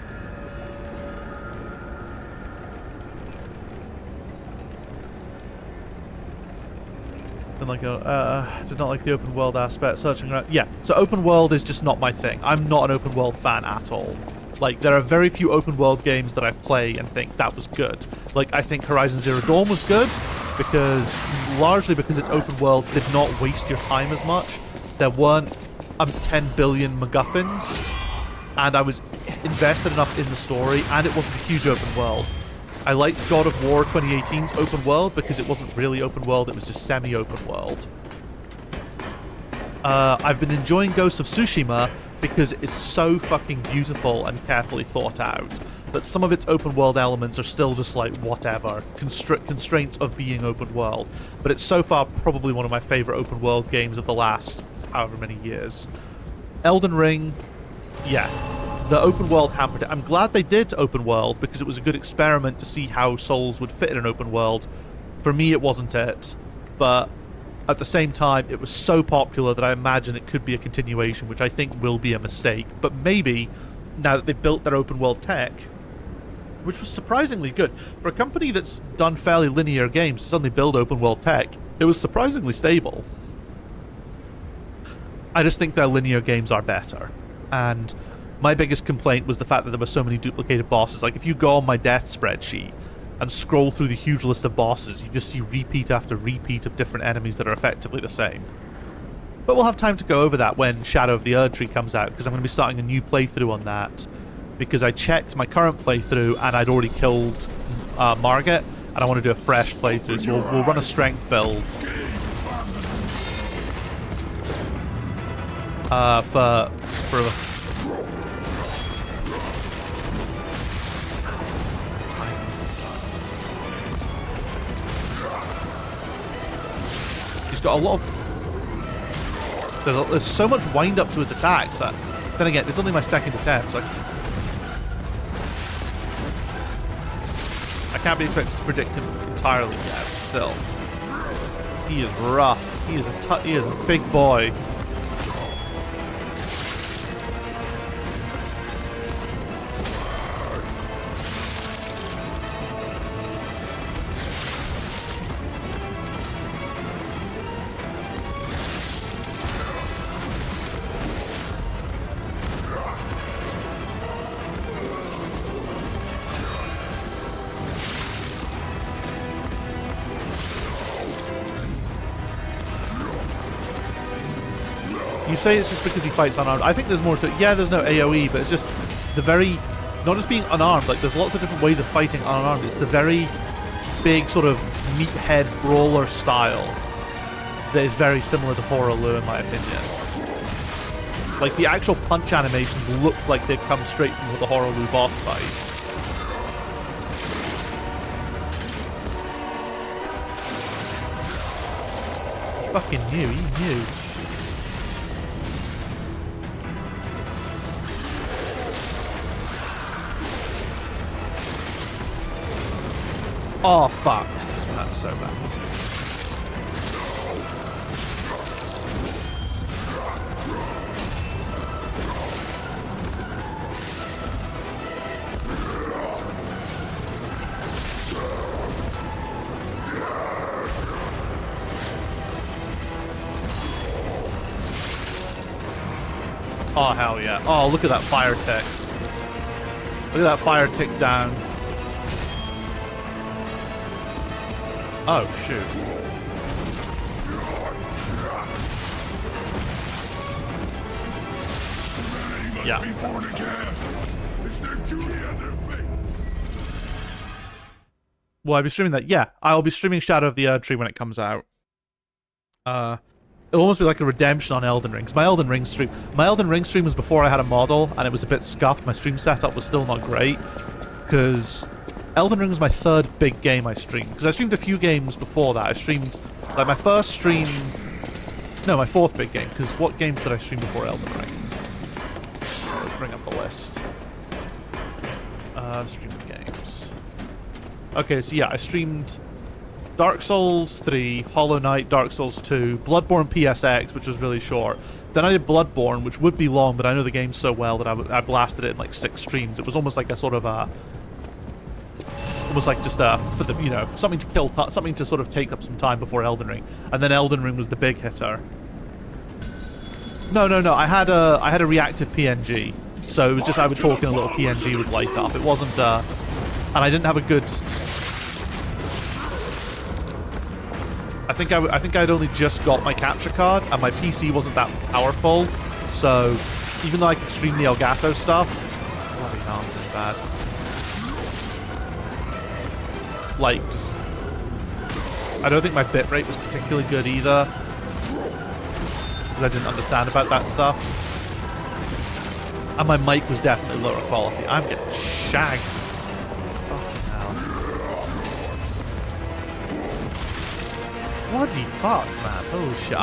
Did not like the open world aspect. Searching around. Yeah, so open world is just not my thing. I'm not an open world fan at all. Like, there are very few open world games that I play and think that was good. Like, I think Horizon Zero Dawn was good largely because its open world did not waste your time as much. There weren't 10 billion MacGuffins, and I was invested enough in the story, and it wasn't a huge open world. I liked God of War 2018's open world because it wasn't really open world, it was just semi-open world. I've been enjoying Ghost of Tsushima because it's so fucking beautiful and carefully thought out that some of its open world elements are still just like whatever, constraints of being open world. But it's so far probably one of my favorite open world games of the last however many years. Elden Ring, yeah. The open world hampered it. I'm glad they did open world because it was a good experiment to see how Souls would fit in an open world. For me, it wasn't it, but at the same time, it was so popular that I imagine it could be a continuation, which I think will be a mistake. But maybe, now that they've built their open world tech, which was surprisingly good, for a company that's done fairly linear games to suddenly build open world tech, it was surprisingly stable. I just think their linear games are better, and my biggest complaint was the fact that there were so many duplicated bosses. Like, if you go on my death spreadsheet and scroll through the huge list of bosses, you just see repeat after repeat of different enemies that are effectively the same. But we'll have time to go over that when Shadow of the Erdtree comes out, because I'm going to be starting a new playthrough on that, because I checked my current playthrough and I'd already killed Margit, and I want to do a fresh playthrough, so we'll run a strength build for he's got a lot of... There's so much wind up to his attacks that... Then again, it's only my second attempt, so I can't be expected to predict him entirely yet, but still. He is rough. He is a big boy. You say it's just because he fights unarmed. I think there's more to it. Yeah, there's no AoE, but it's just the very... Not just being unarmed, like, there's lots of different ways of fighting unarmed. It's the very big sort of meathead brawler style that is very similar to Horaloo, in my opinion. Like, the actual punch animations look like they've come straight from the Horaloo boss fight. He fucking knew. He knew. Oh, fuck. That's so bad. Oh, hell yeah. Oh, look at that fire tick. Look at that fire tick down. Oh, shoot. Yeah. Will I be streaming that? Yeah, I'll be streaming Shadow of the Erdtree when it comes out. It'll almost be like a redemption on Elden Ring. My Elden Ring stream was before I had a model, and it was a bit scuffed. My stream setup was still not great, because Elden Ring was my third big game I streamed, because I streamed a few games before that. I streamed, like, my first stream... No, my fourth big game, because what games did I stream before Elden Ring? Let's bring up the list. Streaming games. Okay, so yeah, I streamed Dark Souls 3, Hollow Knight, Dark Souls 2, Bloodborne PSX, which was really short. Then I did Bloodborne, which would be long, but I know the game so well that I blasted it in like 6 streams. It was almost like a sort of a... almost like just for the, you know, something to kill, something to sort of take up some time before Elden Ring. And then Elden Ring was the big hitter. No. I had a reactive PNG. So it was just I would talk and a little PNG would light up. It wasn't, and I didn't have a good... I think I'd only just got my capture card, and my PC wasn't that powerful, so even though I could stream the Elgato stuff, bloody hell, it's bad. Like, just, I don't think my bitrate was particularly good either, because I didn't understand about that stuff, and my mic was definitely lower quality. I'm getting shagged. Bloody fuck, man. Oh shit.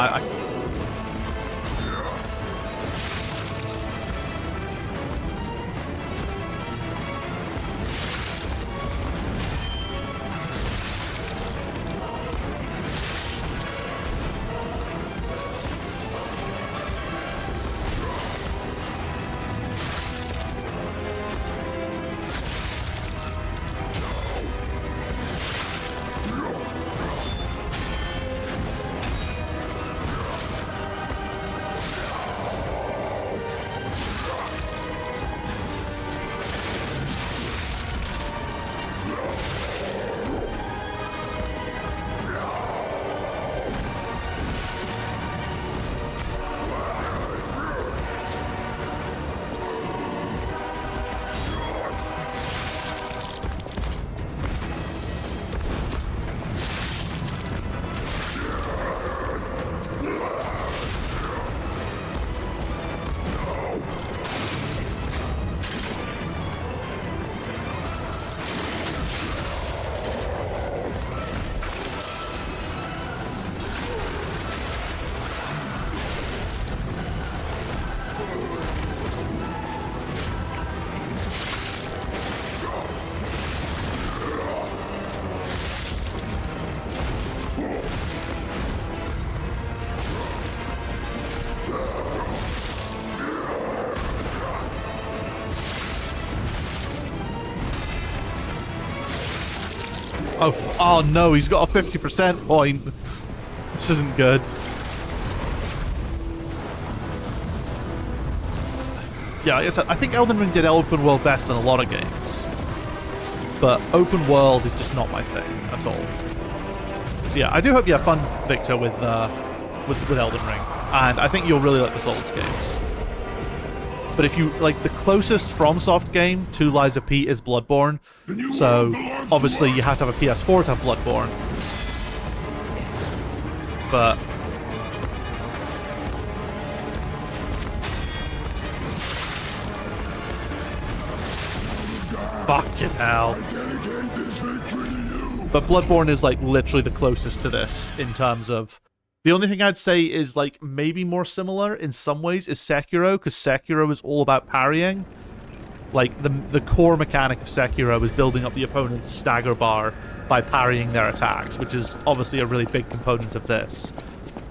Oh no, he's got a 50% point. This isn't good. Yeah, like I said, I think Elden Ring did open world best than a lot of games. But open world is just not my thing at all. So yeah, I do hope you have fun, Victor, with Elden Ring. And I think you'll really like the Souls games. But if you like, the closest FromSoft game to Lies of P is Bloodborne. So obviously you have to have a PS4 to have Bloodborne. But fucking hell. But Bloodborne is like literally the closest to this in terms of... The only thing I'd say is, like, maybe more similar in some ways is Sekiro, because Sekiro is all about parrying. Like, the core mechanic of Sekiro is building up the opponent's stagger bar by parrying their attacks, which is obviously a really big component of this.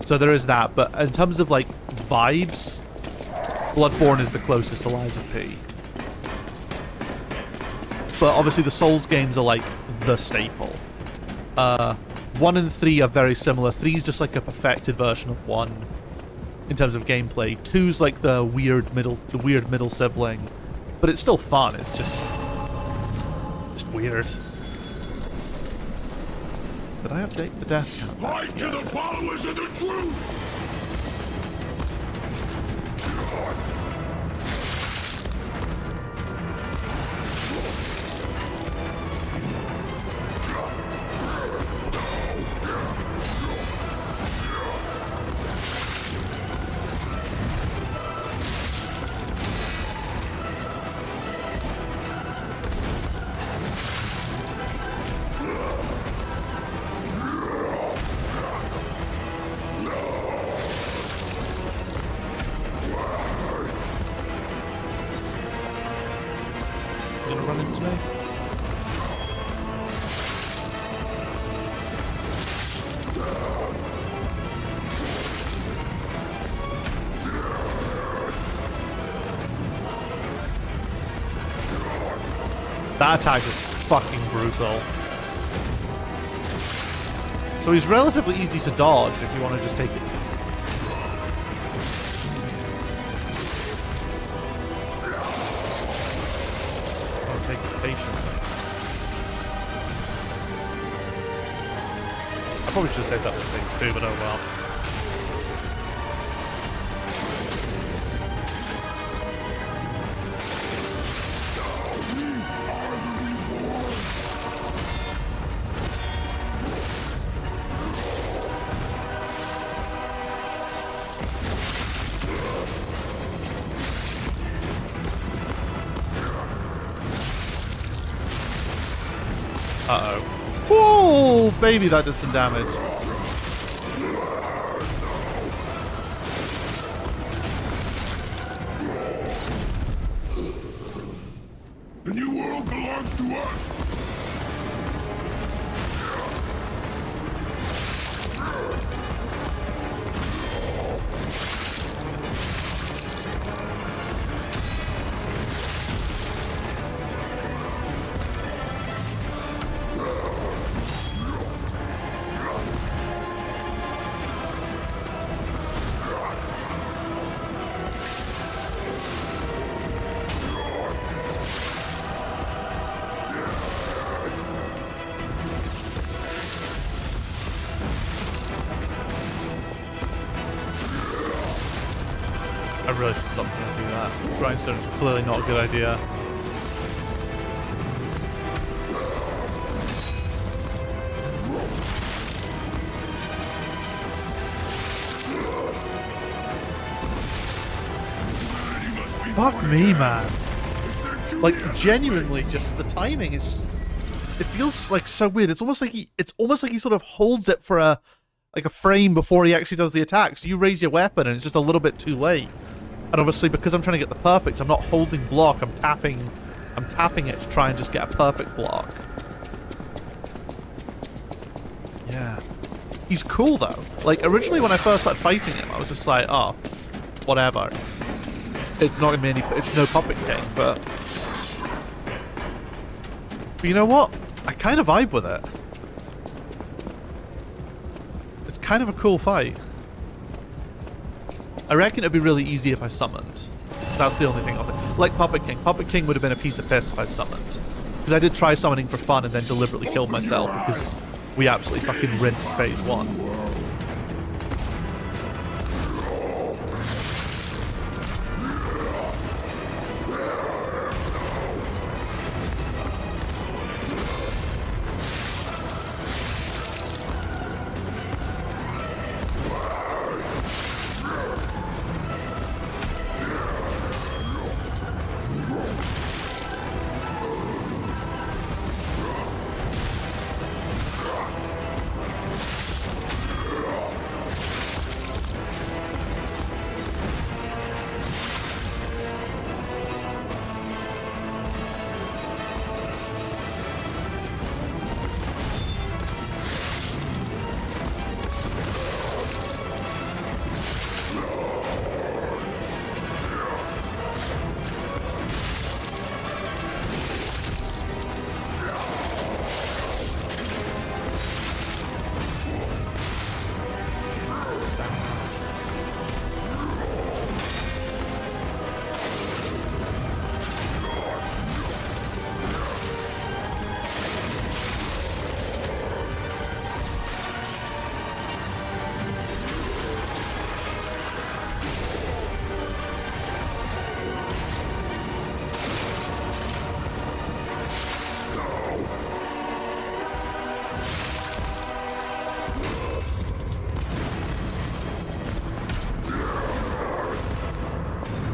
So there is that, but in terms of, like, vibes, Bloodborne is the closest to Lies of P. But obviously the Souls games are, like, the staple. 1 and 3 are very similar. 3 is just like a perfected version of 1 in terms of gameplay. 2's like the weird middle sibling, but it's still fun. It's just weird. Did I update the death count? Light to the followers of the truth! That attack is fucking brutal. So he's relatively easy to dodge if you want to just take it. I'll take it patiently. I probably should have saved that for phase 2, but oh well. Uh-oh. Whoa! Baby, that did some damage. The new world belongs to us. I really should stop trying to do that. Grindstone is clearly not a good idea. Fuck me, man. Like, genuinely, just the timing is... It feels like so weird. It's almost like he sort of holds it for a frame before he actually does the attack. So you raise your weapon and it's just a little bit too late. And obviously, because I'm trying to get the perfect, I'm not holding block. I'm tapping it to try and just get a perfect block. Yeah. He's cool though. Like, originally when I first started fighting him, I was just like, oh, whatever. It's not gonna be it's no Puppet King, but you know what? I kind of vibe with it. It's kind of a cool fight. I reckon it'd be really easy if I summoned. That's the only thing I'll say. Like Puppet King. Puppet King would have been a piece of piss if I summoned. Because I did try summoning for fun and then deliberately killed myself because we absolutely fucking rinsed phase 1.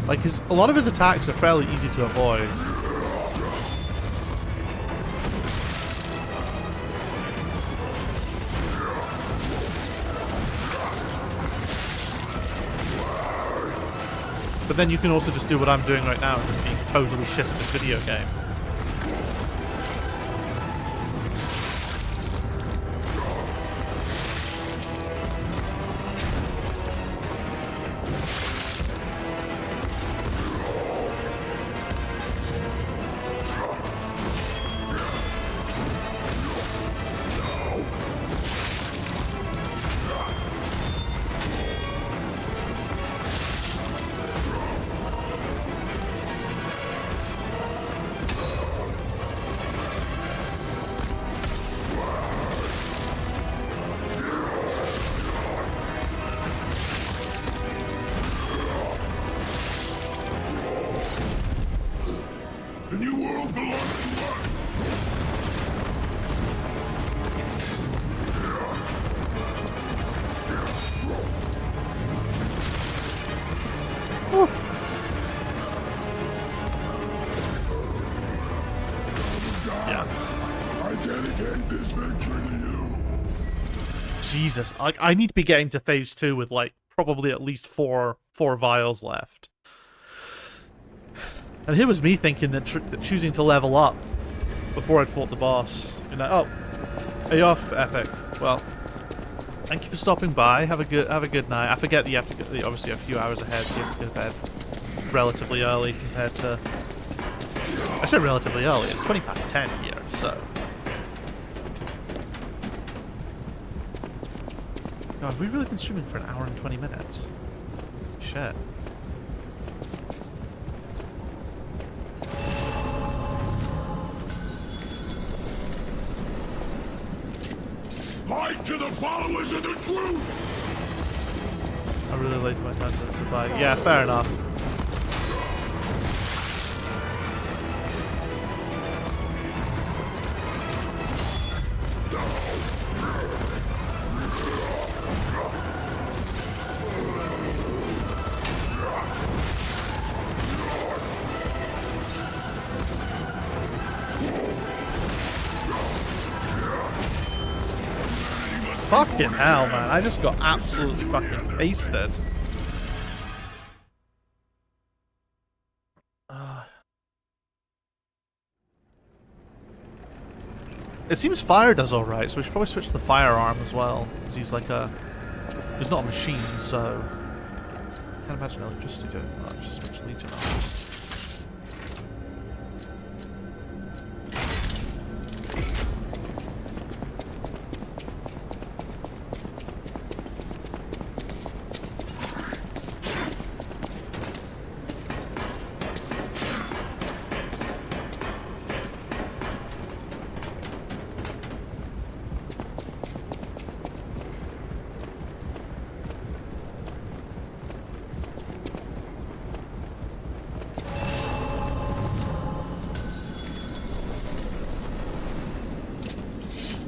Like, a lot of his attacks are fairly easy to avoid. But then you can also just do what I'm doing right now and just being totally shit at this video game. Yeah. I dedicate this victory to you. Jesus, I need to be getting to phase 2 with like probably at least four vials left. And here was me thinking that choosing to level up before I'd fought the boss. You know, oh, are you off, Epic? Well, thank you for stopping by. Have a good night. I forget that you have to go, obviously a few hours ahead, so you have to go to bed relatively early compared to. I said relatively early. It's 20 past 10 here, so. God, we've really been streaming for an hour and 20 minutes. Shit. Light to the followers of the truth! I really late my time to survive. Yeah, fair enough. Fucking hell, man. I just got absolutely fucking pasted. It seems fire does alright, so we should probably switch to the firearm as well. Because he's like a... He's not a machine, so... I can't imagine electricity doing much. Just switch Legion on.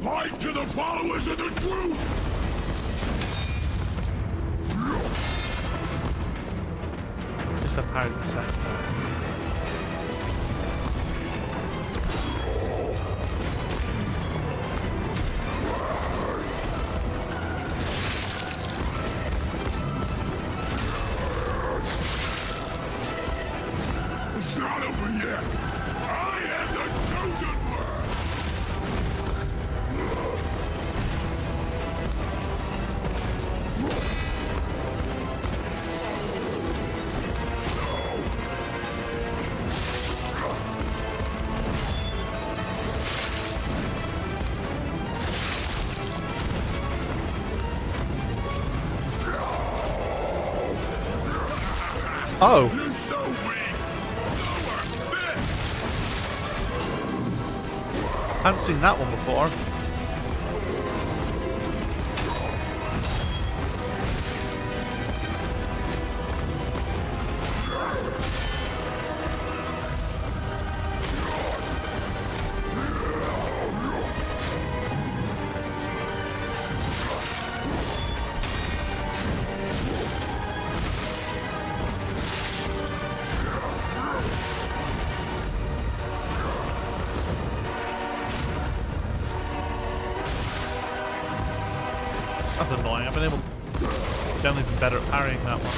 Light to the followers of the truth! Just a pirate set. It's not over yet! I am the chosen one! Oh! You're so weak! Lower this! Haven't seen that one before. That's annoying. I've been able to generally be better at parrying that one.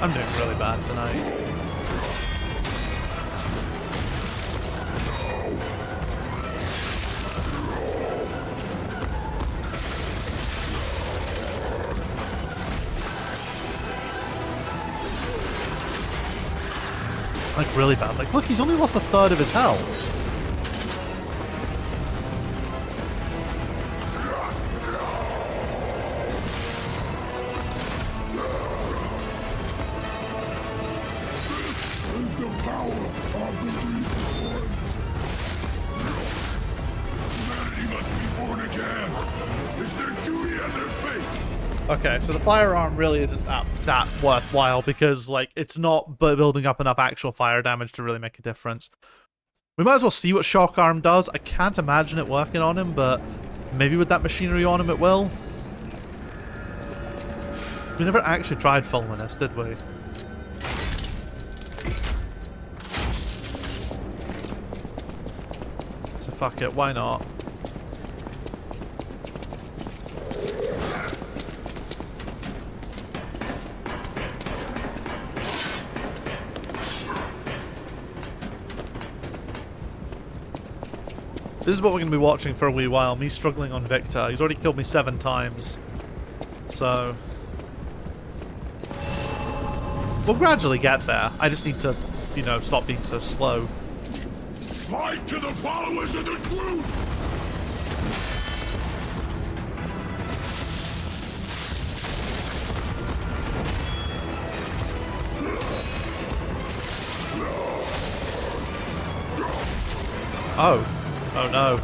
I'm doing really bad tonight. Like, really bad. Like, look, he's only lost a third of his health. Is the power of the reborn. Humanity must be born again. It's their duty and their faith. Okay, so the firearm really isn't that worthwhile because, like, it's not building up enough actual fire damage to really make a difference. We might as well see what Shock Arm does. I can't imagine it working on him, but maybe with that machinery on him it will. We never actually tried following this, did we? So fuck it, why not? This is what we're going to be watching for a wee while. Me struggling on Victor. He's already killed me 7 times. So... we'll gradually get there. I just need to, you know, stop being so slow. Fight to the followers of the truth! Oh. Oh no.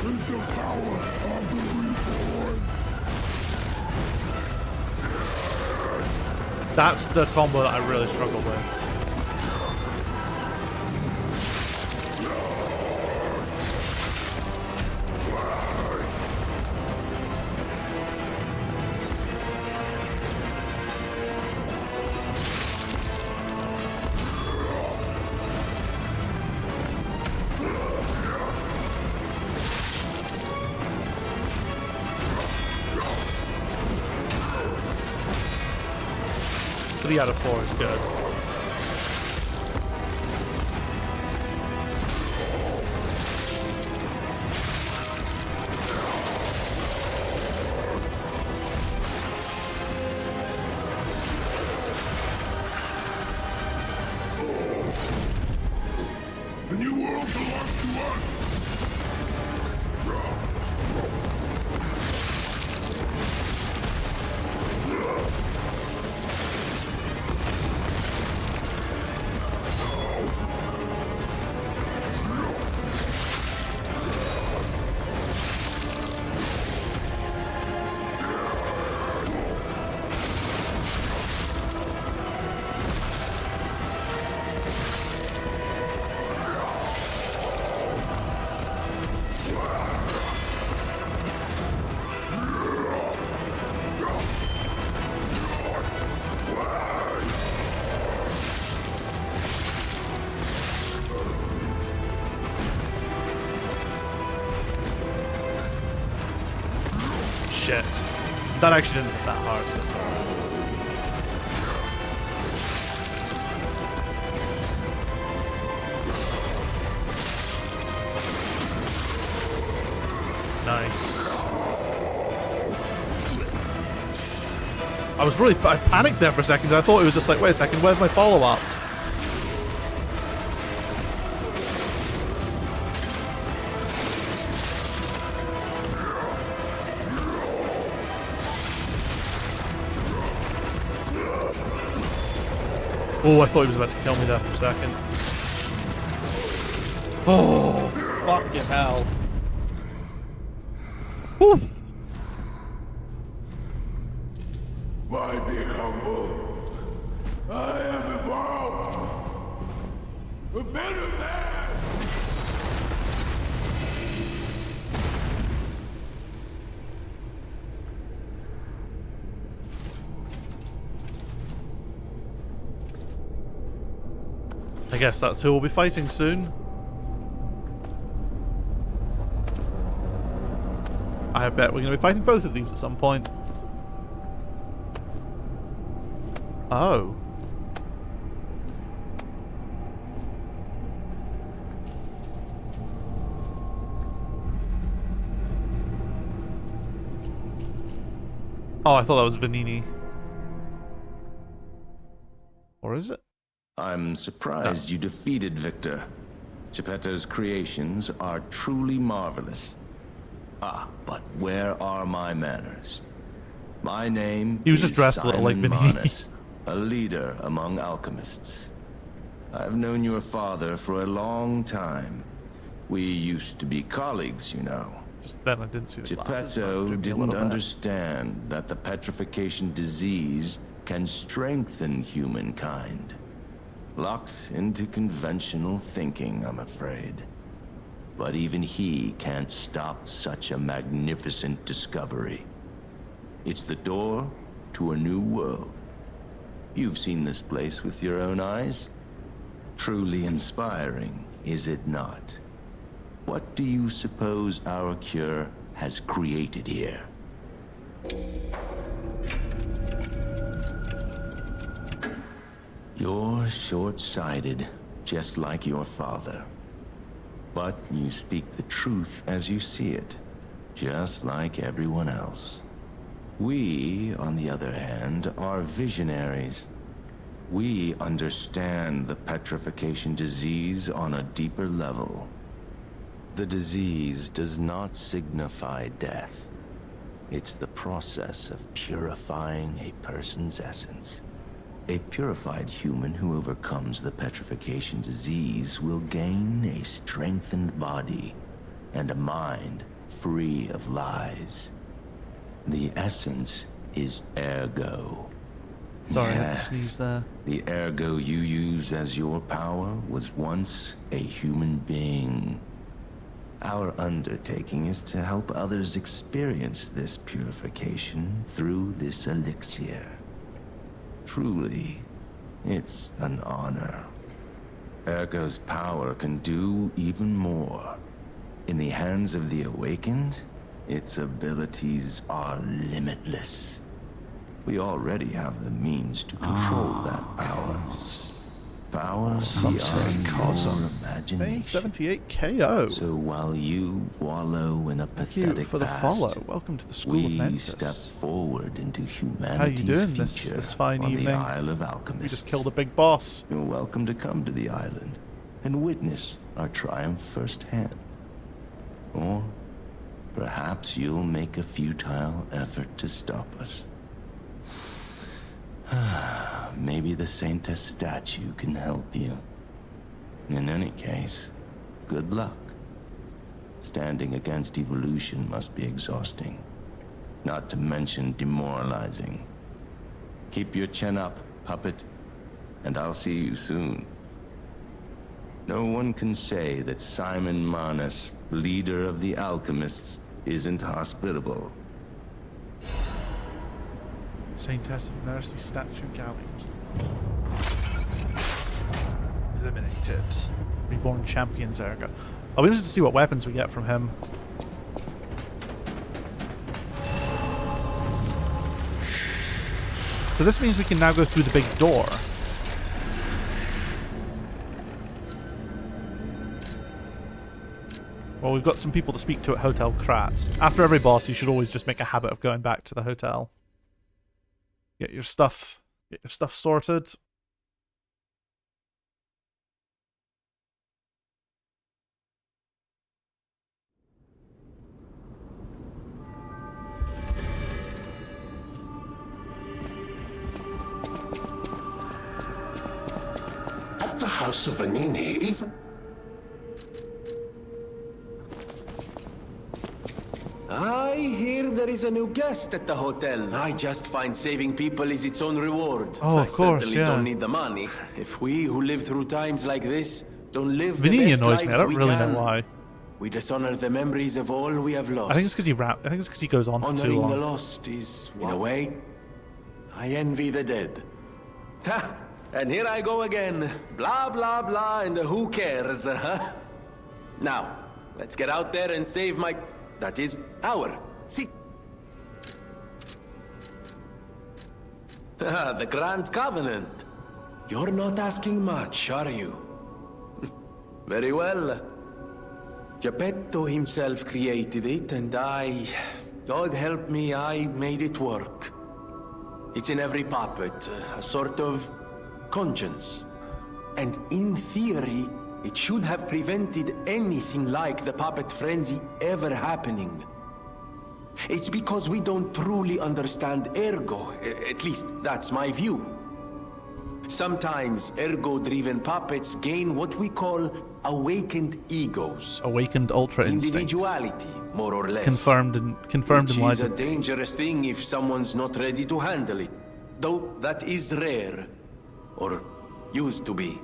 Is the power of the reborn. That's the combo that I really struggle with. Three out of 4 is good. The new world belongs to us. Shit. That actually didn't hit that hard, so it's alright. Nice. I panicked there for a second. I thought it was just like, wait a second, where's my follow-up? Oh, I thought he was about to kill me there for a second. Oh, fucking hell. Whew. By being humble, I have evolved. A better man! I guess that's who we'll be fighting soon. I bet we're going to be fighting both of these at some point. Oh. Oh, I thought that was Vanini. Or is it? I'm surprised you defeated Victor. Geppetto's creations are truly marvelous. Ah, but where are my manners? My name He was just is dressed a little like Simon Vanini. Manus, a leader among alchemists. I've known your father for a long time. We used to be colleagues, you know. Just then I didn't see the glasses. Geppetto didn't understand that the petrification disease can strengthen humankind. Locked into conventional thinking, I'm afraid. But even he can't stop such a magnificent discovery. It's the door to a new world. You've seen this place with your own eyes. Truly inspiring, is it not? What do you suppose our cure has created here? You're short-sighted, just like your father. But you speak the truth as you see it, just like everyone else. We, on the other hand, are visionaries. We understand the petrification disease on a deeper level. The disease does not signify death. It's the process of purifying a person's essence. A purified human who overcomes the petrification disease will gain a strengthened body and a mind free of lies. The essence is ergo. Sorry, I had to Yes, sneeze there. the ergo you use as your power was once a human being. Our undertaking is to help others experience this purification through this elixir. Truly, it's an honor. Ergo's power can do even more. In the hands of the awakened, its abilities are limitless. We already have the means to control that power. Power beyond your Bane imagination. 78 KO. So while you wallow in a Thank you pathetic for the past, follow. Welcome to the School of we Mensis. step forward into humanity's How you doing future this fine on evening? the Isle of Alchemists. We just killed a big boss. You're welcome to come to the island and witness our triumph firsthand. Or perhaps you'll make a futile effort to stop us. Maybe the Saintess statue can help you. In any case, good luck. Standing against evolution must be exhausting, not to mention demoralizing. Keep your chin up, puppet, and I'll see you soon. No one can say that Simon Manus, leader of the alchemists, isn't hospitable. Saintess of Mercy statue galleys. Eliminated. Reborn champions ergo. I'll be interested to see what weapons we get from him. So this means we can now go through the big door. Well, we've got some people to speak to at Hotel Kratz. After every boss, you should always just make a habit of going back to the hotel. Get your stuff sorted. At the house of Vanini, even... I hear hear there is a new guest at the hotel. I just find saving people is its own reward. Oh, of I course, certainly yeah. don't need the money. If we who live through times like this don't live Vanini the best annoys me. I lives don't we really can, know why. we dishonor the memories of all we have lost. I think it's because he goes on for too Honoring the long. lost is, in a way, I envy the dead. Ha! And here I go again. Blah, blah, blah, and who cares, huh? Now, let's get out there and save my... That is, our... See? The Grand Covenant. You're not asking much, are you? Very well. Geppetto himself created it, and I... God help me, I made it work. It's in every puppet, a sort of conscience. And in theory, it should have prevented anything like the puppet frenzy ever happening. It's because we don't truly understand ergo, at least that's my view. Sometimes ergo-driven puppets gain what we call awakened egos. Awakened ultra instincts. Individuality, more or less. Confirmed in Which is a legend. dangerous thing if someone's not ready to handle it. Though that is rare. Or used to be.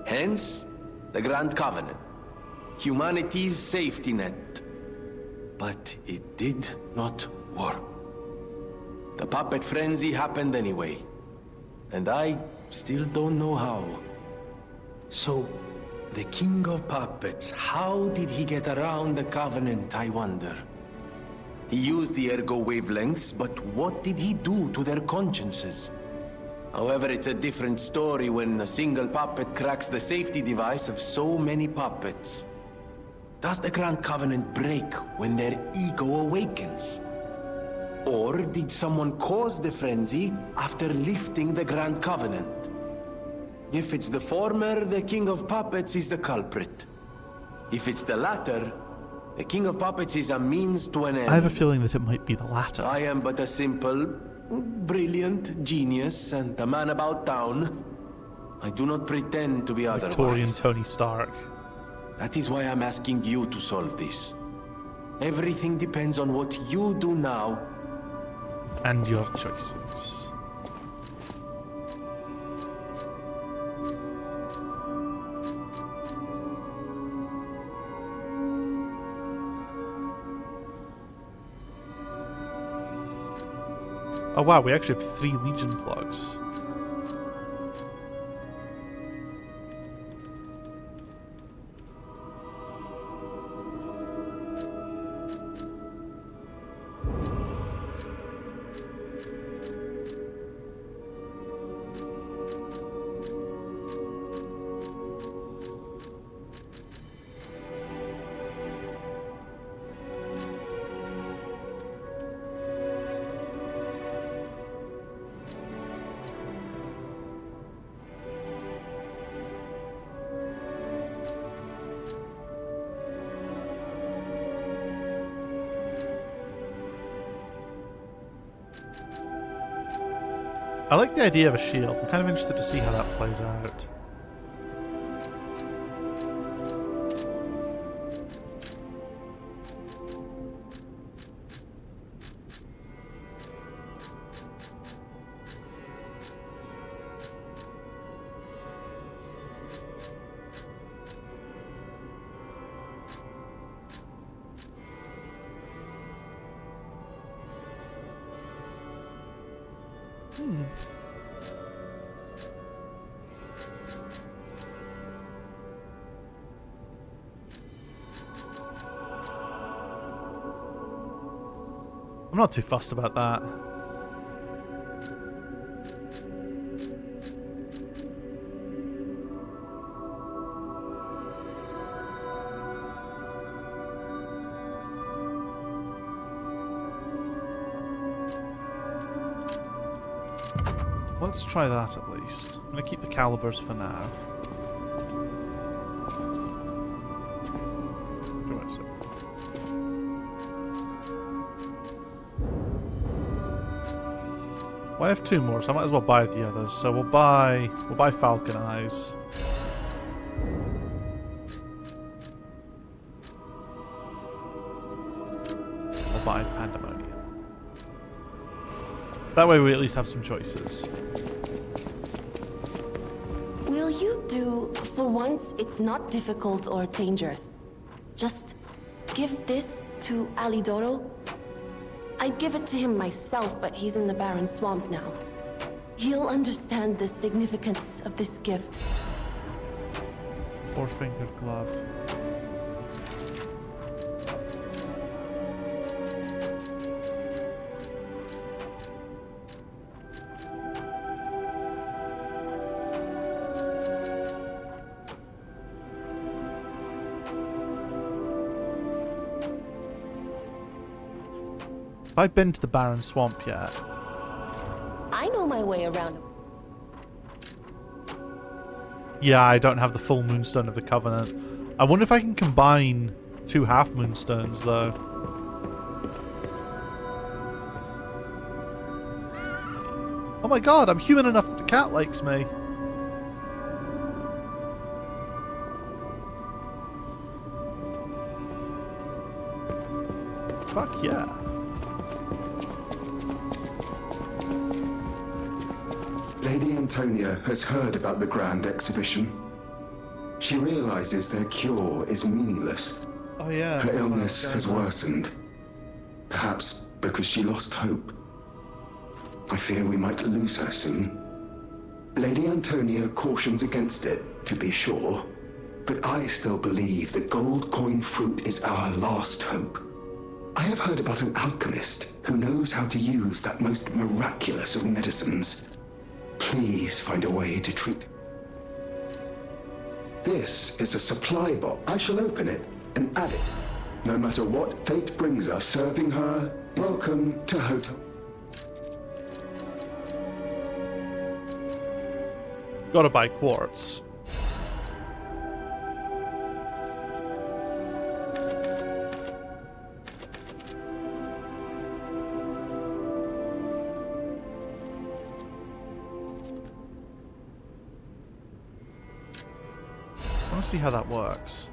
Hence, the Grand Covenant. Humanity's safety net. But it did not work. The puppet frenzy happened anyway. And I still don't know how. So, the King of Puppets, how did he get around the Covenant, I wonder? He used the ergo wavelengths, but what did he do to their consciences? However, it's a different story when a single puppet cracks the safety device of so many puppets. Does the Grand Covenant break when their ego awakens? Or did someone cause the frenzy after lifting the Grand Covenant? If it's the former, the King of Puppets is the culprit. If it's the latter, the King of Puppets is a means to an end. I have a feeling that it might be the latter. I am but a simple, brilliant genius and a man about town. I do not pretend to be Victorian otherwise. Tony Stark. That is why I'm asking you to solve this. Everything depends on what you do now. And your choices. Oh wow, we actually have 3 Legion plugs. I like the idea of a shield. I'm kind of interested to see how that plays out. I'm not too fussed about that. Let's try that at least. I'm going to keep the calibers for now. Do I say? Well, I have 2 more, so I might as well buy the others. So we'll buy Falcon Eyes. We'll buy That way we at least have some choices. Will you do, for once, it's not difficult or dangerous. Just give this to Alidoro? I'd give it to him myself, but he's in the barren swamp now. He'll understand the significance of this gift. Four-fingered glove. Have I been to the barren swamp yet? I know my way around. Yeah, I don't have the full Moonstone of the Covenant. I wonder if I can combine 2 half Moonstones, though. Oh my god, I'm human enough that the cat likes me. Fuck yeah. Lady Antonia has heard about the Grand Exhibition. She realizes their cure is meaningless. Oh yeah. Her illness has worsened. Perhaps because she lost hope. I fear we might lose her soon. Lady Antonia cautions against it, to be sure. But I still believe the gold coin fruit is our last hope. I have heard about an alchemist who knows how to use that most miraculous of medicines. Please find a way to treat. This is a supply box. I shall open it and add it. No matter what fate brings us, serving her, welcome to Hotel. Gotta buy quartz. I want to see how that works.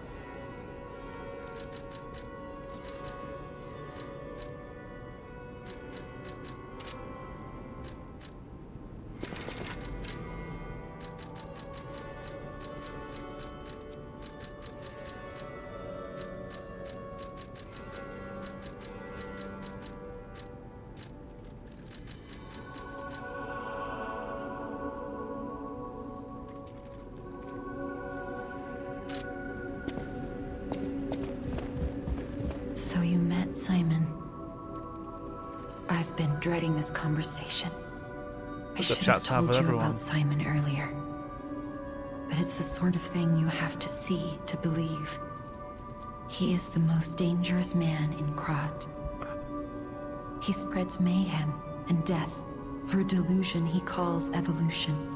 So you met Simon. I've been dreading this conversation. I should have chats to have told with you everyone. about Simon earlier. But it's the sort of thing you have to see to believe. He is the most dangerous man in Krat. He spreads mayhem and death for a delusion he calls evolution.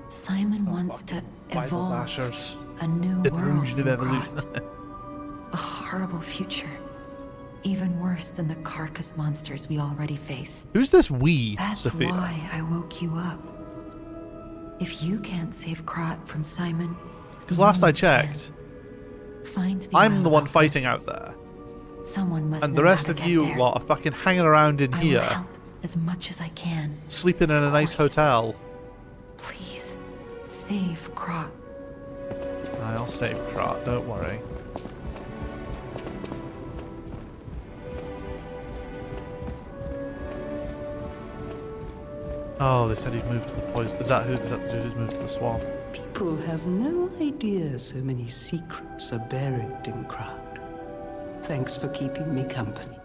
Simon wants to Bible evolve bashers. a new The world delusion of in evolution. Krat. A horrible future. Even worse than the carcass monsters we already face. Who's this we, That's Sophia? why I woke you up. If you can't save Krat from Simon... Because last I no one checked, can. Find the I'm the Isle one of fighting out Alchemists. there. Someone must And know the rest how of to get you there. lot are fucking hanging around in I will here, help as much as I can. sleeping in a Of nice course. hotel. Please, save Krat. I'll save Krat, don't worry. Oh, they said he'd moved to the poison. Is that the dude who's moved to the swamp? People have no idea so many secrets are buried in Krat. Thanks for keeping me company.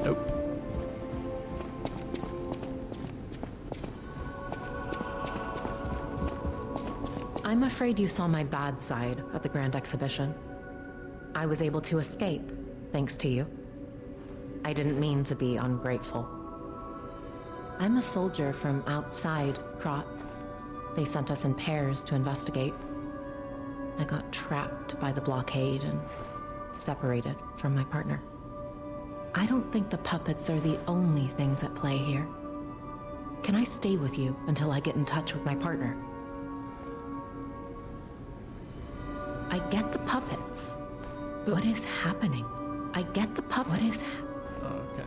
Nope. I'm afraid you saw my bad side at the Grand Exhibition. I was able to escape, thanks to you. I didn't mean to be ungrateful. I'm a soldier from outside Krat. They sent us in pairs to investigate. I got trapped by the blockade and separated from my partner. I don't think the puppets are the only things at play here. Can I stay with you until I get in touch with my partner? I get the puppets, but what is happening? I get the pup. What is happening? Okay.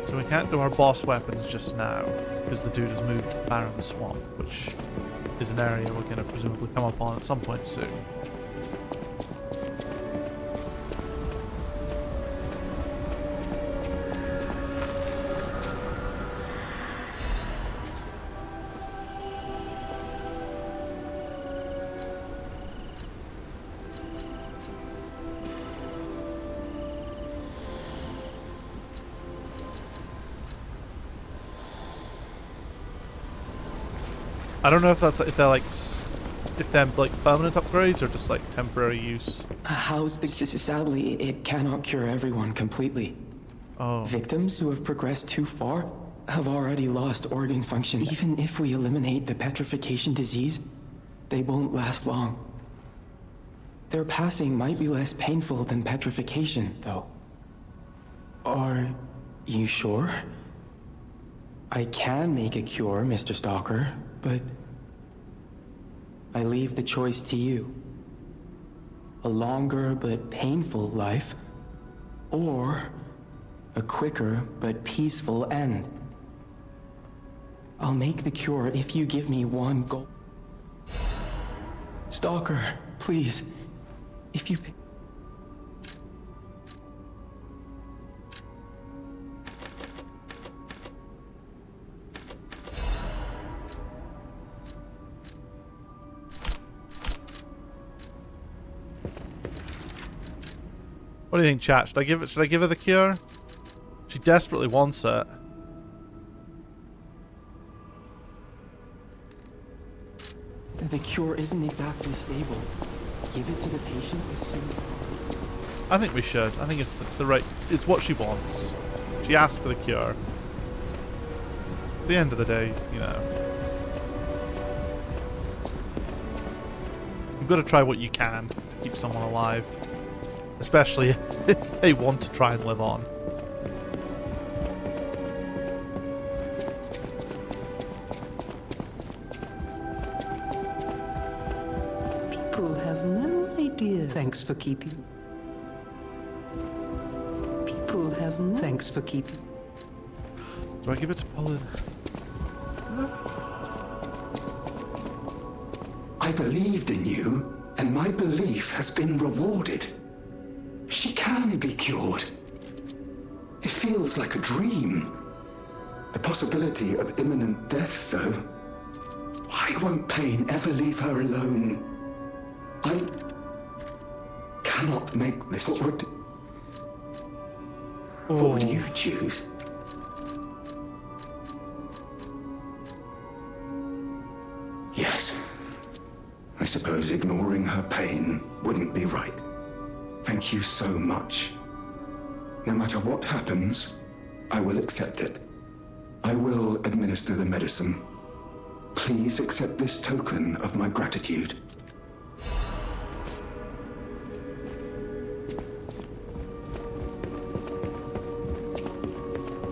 So we can't do our boss weapons just now, because the dude has moved to the Barren Swamp, which is an area we're going to presumably come up on at some point soon. I don't know if that's if they're like permanent upgrades or just like temporary use. Sadly, it cannot cure everyone completely. Oh. Victims who have progressed too far have already lost organ function. Even if we eliminate the petrification disease, they won't last long. Their passing might be less painful than petrification, though. Are you sure? I can make a cure, Mr. Stalker, but I leave the choice to you. A longer but painful life, or a quicker but peaceful end. I'll make the cure if you give me one goal. Stalker, please, if you... What do you think, chat? Should I give her the cure? She desperately wants it. The cure isn't exactly stable. Give it to the patient as soon as possible. I think we should. I think it's the right... It's what she wants. She asked for the cure. At the end of the day, you know. You've got to try what you can to keep someone alive. Especially if they want to try and live on. People have no idea. Thanks for keeping. People have no... Thanks for keeping. Do I give it to Pollard? I believed in you, and my belief has been rewarded. She can be cured. It feels like a dream. The possibility of imminent death, though. Why won't pain ever leave her alone? I cannot make this. What would you choose? Yes. I suppose ignoring her pain wouldn't be right. Thank you so much. No matter what happens, I will accept it. I will administer the medicine. Please accept this token of my gratitude.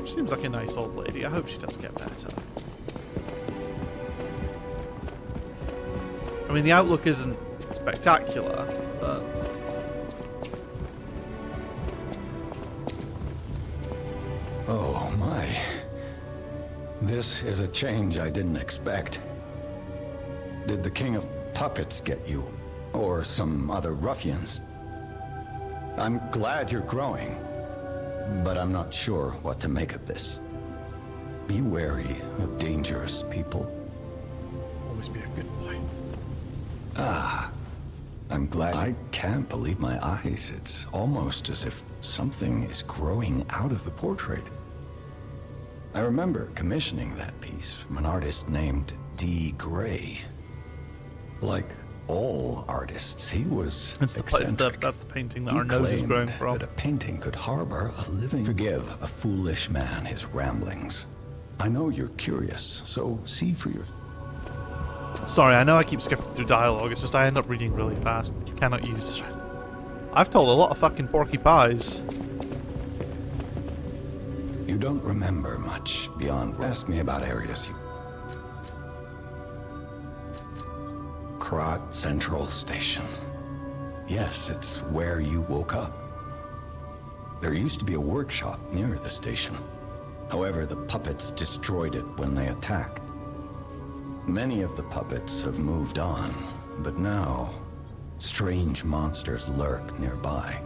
She seems like a nice old lady. I hope she does get better. I mean, the outlook isn't spectacular, but... Oh, my. This is a change I didn't expect. Did the King of Puppets get you? Or some other ruffians? I'm glad you're growing, but I'm not sure what to make of this. Be wary of dangerous people. Always be a good boy. Ah, I'm glad. I can't believe my eyes. It's almost as if something is growing out of the portrait. I remember commissioning that piece from an artist named D. Gray. Like all artists, he was eccentric. That's the painting that our nose is growing from. That a painting could harbor a living... Forgive a foolish man his ramblings. I know you're curious, so see for your... Sorry, I know I keep skipping through dialogue, it's just I end up reading really fast. You cannot use... I've told a lot of fucking porky pies. You don't remember much beyond... Ask me about areas you... Krat Central Station. Yes, it's where you woke up. There used to be a workshop near the station. However, the puppets destroyed it when they attacked. Many of the puppets have moved on, but now, strange monsters lurk nearby.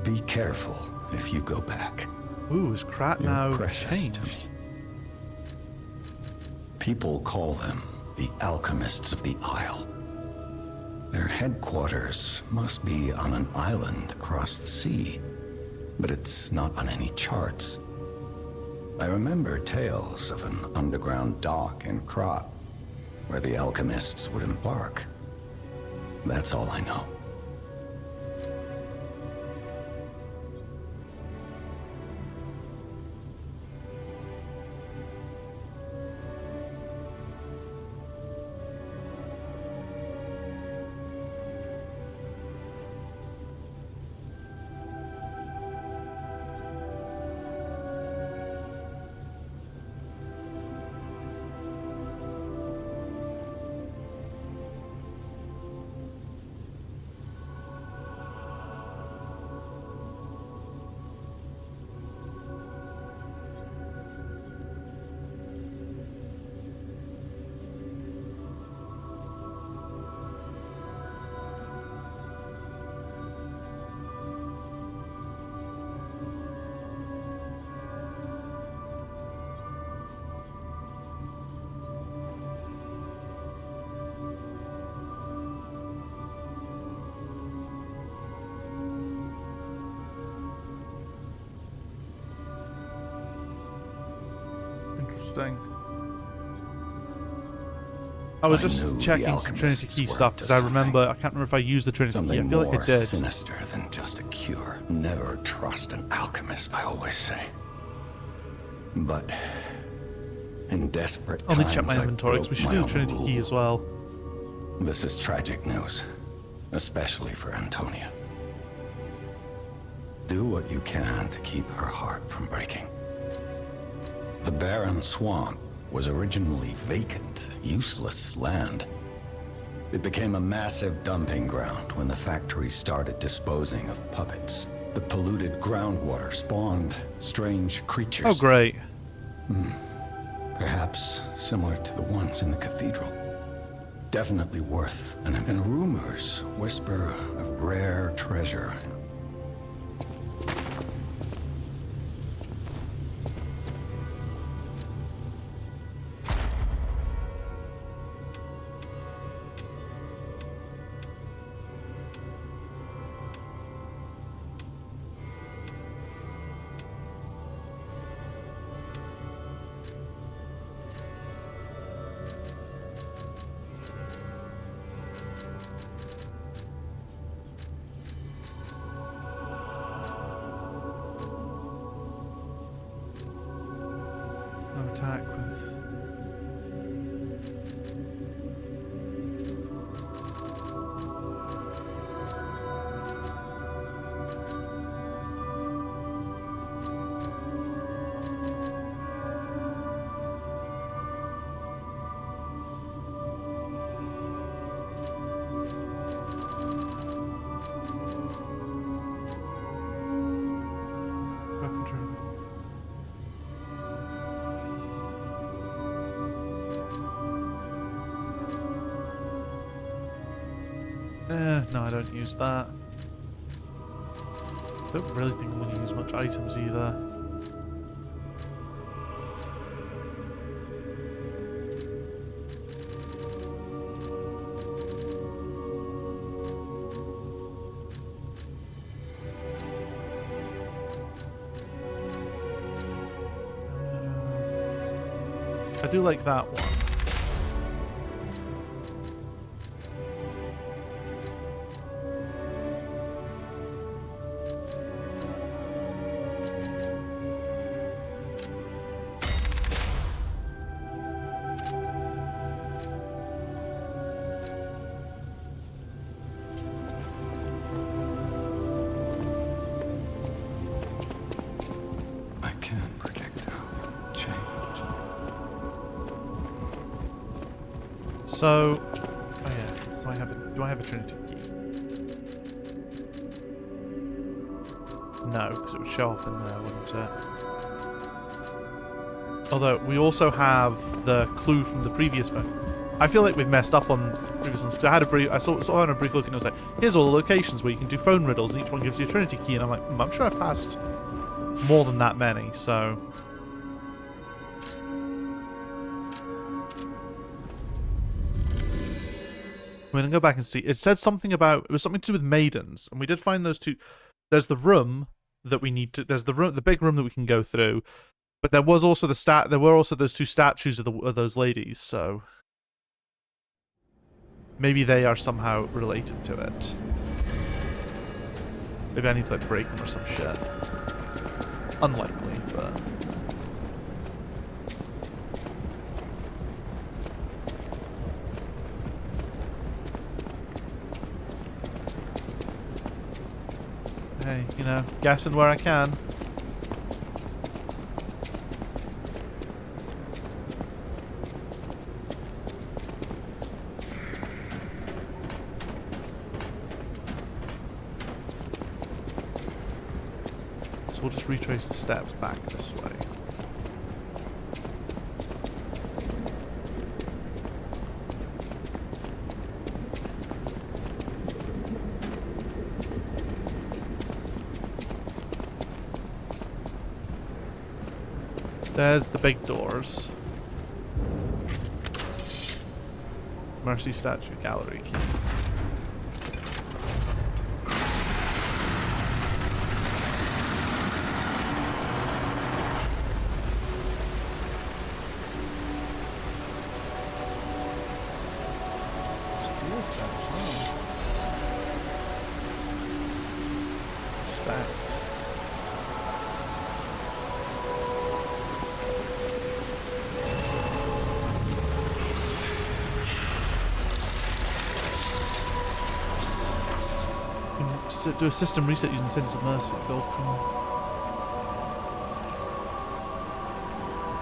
Be careful if you go back. Ooh, is Krat You're now precious changed? to me. People call them the Alchemists of the Isle. Their headquarters must be on an island across the sea, but it's not on any charts. I remember tales of an underground dock in Krat, where the alchemists would embark. That's all I know. Interesting. I was just checking some Trinity Key stuff because I remember, I can't remember if I used the Trinity Key. I feel like I did. Sinister than just a cure. Never trust an alchemist, I always say. But in desperate I'll need times, to check my inventory because we should do the Trinity Key as well. This is tragic news, especially for Antonia. Do what you can to keep her heart from breaking. The barren swamp was originally vacant, useless land. It became a massive dumping ground when the factory started disposing of puppets. The polluted groundwater spawned strange creatures. Oh, great. Perhaps similar to the ones in the cathedral. Definitely worth and rumors whisper of rare treasure. Attack with... weaponry. No, I don't use that. Don't really think I'm going to use much items either. I do like that one. So, oh yeah, do I have a Trinity key? No, because it would show up in there, wouldn't it? Although we also have the clue from the previous phone. I feel like we've messed up on previous ones. Cause I saw a brief look and it was like, here's all the locations where you can do phone riddles, and each one gives you a Trinity key. And I'm like, I'm sure I've passed more than that many. So. I'm gonna go back and see. It said something about, it was something to do with maidens, and we did find those two. There's the room that we need to. There's the room, the big room that we can go through, but there was also there were also those two statues of those ladies. So maybe they are somehow related to it. Maybe I need to like break them or some shit. Unlikely, but. Hey, you know, guessing where I can. So we'll just retrace the steps back this way. There's the big doors. Mercy statue gallery key. Stacks. Do a system reset using the Sentence of Mercy. Gold coin.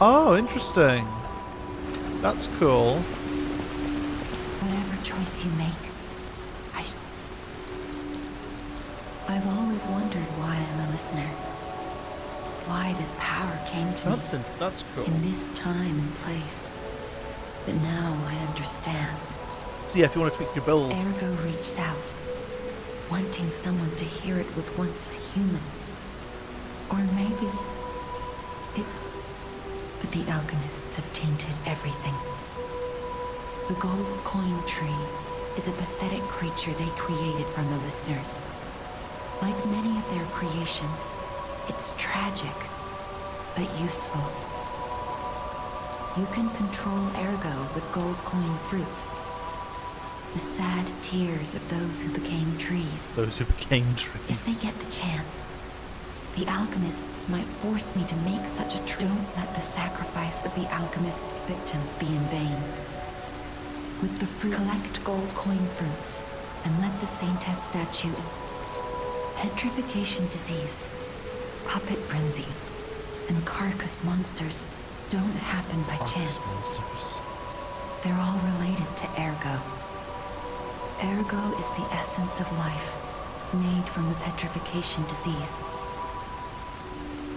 Oh, interesting. That's cool. Whatever choice you make, I've always wondered why I'm a listener. Why this power came to me. That's cool. In this time and place. But now I understand. So yeah, if you want to tweak your build. Ergo reached out, wanting someone to hear it was once human. Or maybe it... But the alchemists have tainted everything. The gold coin tree is a pathetic creature they created from the listeners. Like many of their creations, it's tragic, but useful. You can control Ergo with gold coin fruits. The sad tears of those who became trees. Those who became trees. If they get the chance, the alchemists might force me to make such a tree. Don't let the sacrifice of the alchemists' victims be in vain. With the fruit, collect gold coin fruits and let the Saintess statue. Petrification disease, puppet frenzy, and carcass monsters don't happen by chance. Monsters. They're all related to Ergo. Ergo is the essence of life, made from the petrification disease.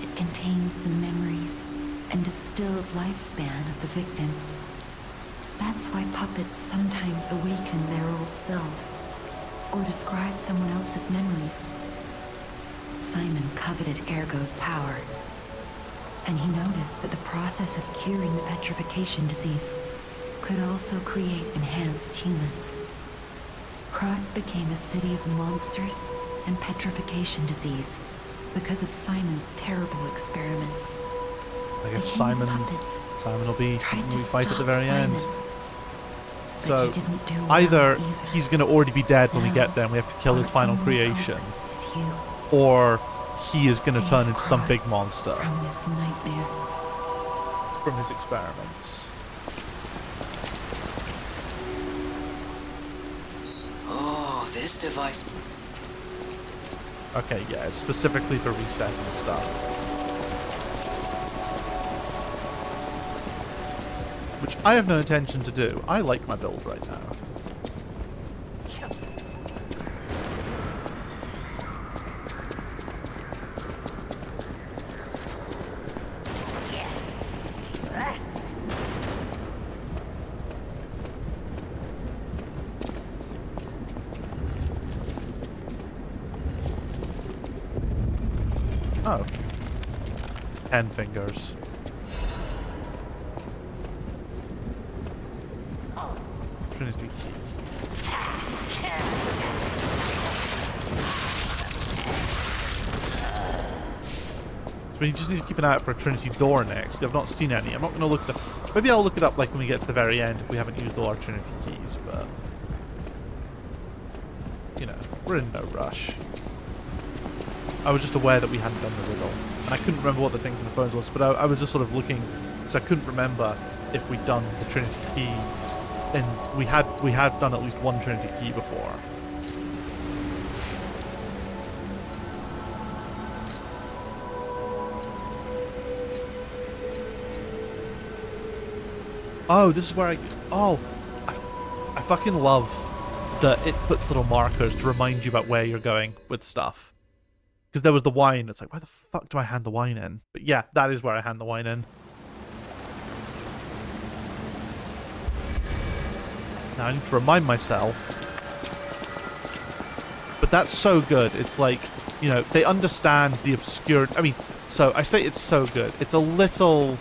It contains the memories and distilled lifespan of the victim. That's why puppets sometimes awaken their old selves, or describe someone else's memories. Simon coveted Ergo's power, and he noticed that the process of curing the petrification disease could also create enhanced humans. Krat became a city of monsters and petrification disease because of Simon's terrible experiments. I guess Simon will be something we fight at the very end. So either he's going to already be dead when we get there and we have to kill his final creation, or he is going to turn into some big monster from this nightmare, from his experiments. Oh, this device. Okay, yeah, it's specifically for resetting stuff. which I have no intention to do. I like my build right now. Oh. 10 fingers. Trinity key. So you just need to keep an eye out for a Trinity door next, 'cause I've not seen any. I'm not going to look it up. Maybe I'll look it up like when we get to the very end if we haven't used all our Trinity keys, but... You know, we're in no rush. I was just aware that we hadn't done the riddle. And I couldn't remember what the thing from the phones was, but I was just sort of looking, because I couldn't remember if we'd done the Trinity key. And we had done at least one Trinity key before. Oh, this is where I fucking love that it puts little markers to remind you about where you're going with stuff. Because there was the wine, it's like, why the fuck do I hand the wine in? But yeah, that is where I hand the wine in. Now I need to remind myself. But that's so good. It's like, you know, they understand the obscure... I mean, so I say it's so good. It's a little...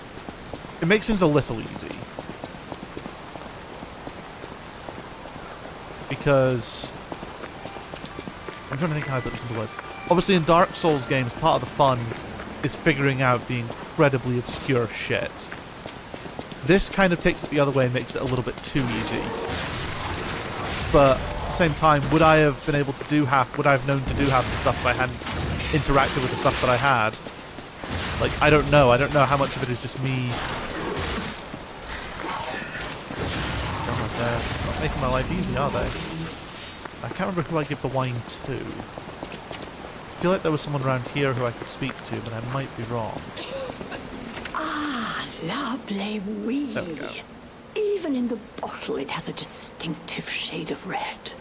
It makes things a little easy. Because... I'm trying to think how I put this into words. Obviously in Dark Souls games, part of the fun is figuring out the incredibly obscure shit. This kind of takes it the other way and makes it a little bit too easy. But at the same time, would I have been able to do half, would I have known to do half the stuff if I hadn't interacted with the stuff that I had? Like, I don't know. I don't know how much of it is just me... They're not making my life easy, are they? I can't remember who I give the wine to. I feel like there was someone around here who I could speak to, but I might be wrong. Ah, lovely wee. There we go. Even in the bottle, it has a distinctive shade of red.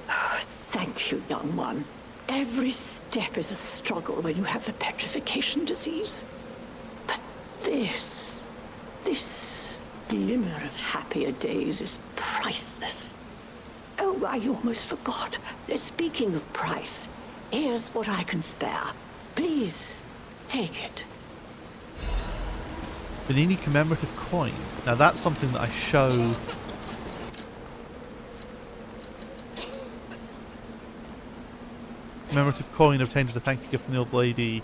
Oh, thank you, young one. Every step is a struggle when you have the petrification disease. But this glimmer of happier days is priceless. Oh, I almost forgot. Speaking of price, here's what I can spare. Please, take it. Vanini commemorative coin. Now that's something that I show... Commemorative coin obtained as a thank you gift from the old lady.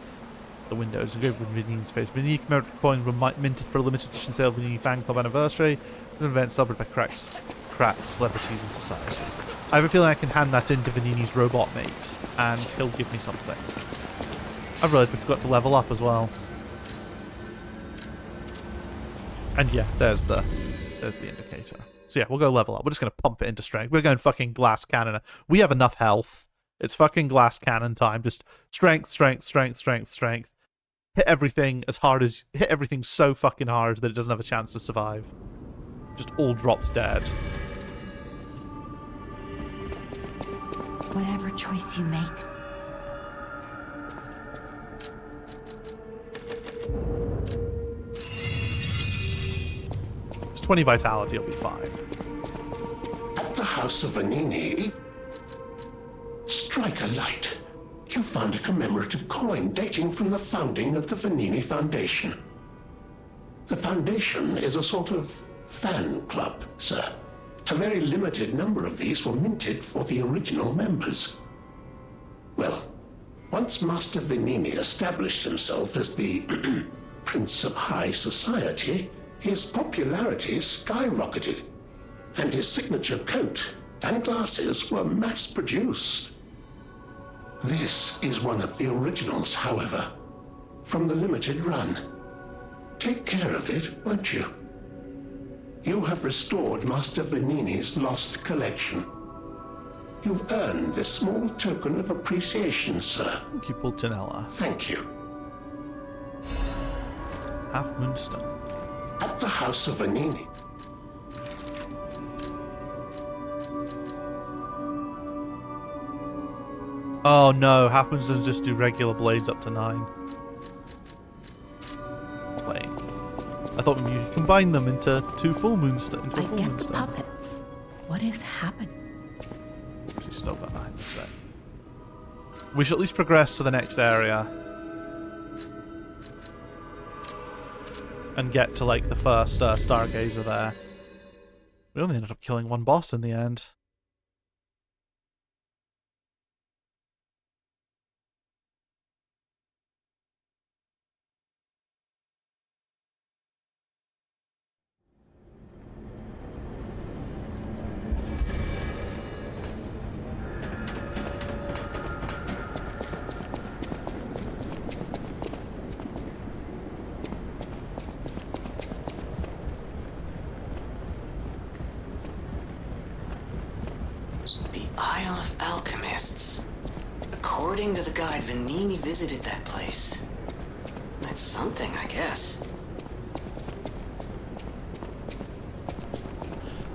The windows engraved with Vanini's face. Vanini commemorative coin were minted for a limited edition sale of Vanini fan club anniversary. An event celebrated by cracked celebrities and societies. I have a feeling I can hand that in to Vanini's robot mate, and he'll give me something. I've realised we forgot to level up as well. And yeah, there's the indicator. So yeah, we'll go level up. We're just going to pump it into strength. We're going fucking glass cannon. We have enough health. It's fucking glass cannon time. Just strength, strength, strength, strength, strength. Hit everything as hard as... Hit everything so fucking hard that it doesn't have a chance to survive. Just all drops dead. Whatever choice you make. It's 20 vitality, it'll be fine. At the House of Vanini, strike a light. You found a commemorative coin dating from the founding of the Vanini Foundation. The Foundation is a sort of fan club, sir. A very limited number of these were minted for the original members. Well, once Master Vanini established himself as the Prince of High Society, his popularity skyrocketed, and his signature coat and glasses were mass-produced. This is one of the originals, however, from the limited run. Take care of it, won't you? You have restored Master Vanini's lost collection. You've earned this small token of appreciation, sir. Thank you, Pulcinella. Thank you. Half Moonstone. At the House of Vanini. Oh no, happens to just do regular blades up to 9. Wait. I thought you could combine them into 2 full moonstones. I get the puppets. What is happening? She's still got 9 to say. We should at least progress to the next area. And get to like the first Stargazer there. We only ended up killing 1 boss in the end. Isle of Alchemists. According to the guide, Vanini visited that place. That's something, I guess.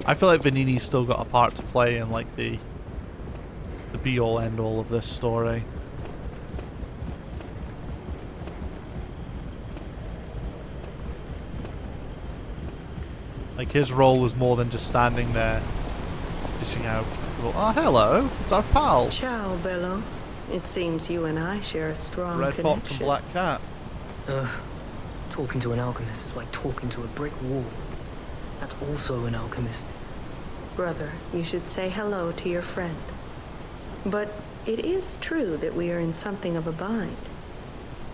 I feel like Vanini's still got a part to play in like the be-all end-all of this story. Like his role was more than just standing there dishing out. Oh, hello, it's our pal. Ciao, Bello. It seems you and I share a strong Red connection. Fox and Black Cat. Talking to an alchemist is like talking to a brick wall. That's also an alchemist. Brother, you should say hello to your friend. But it is true that we are in something of a bind.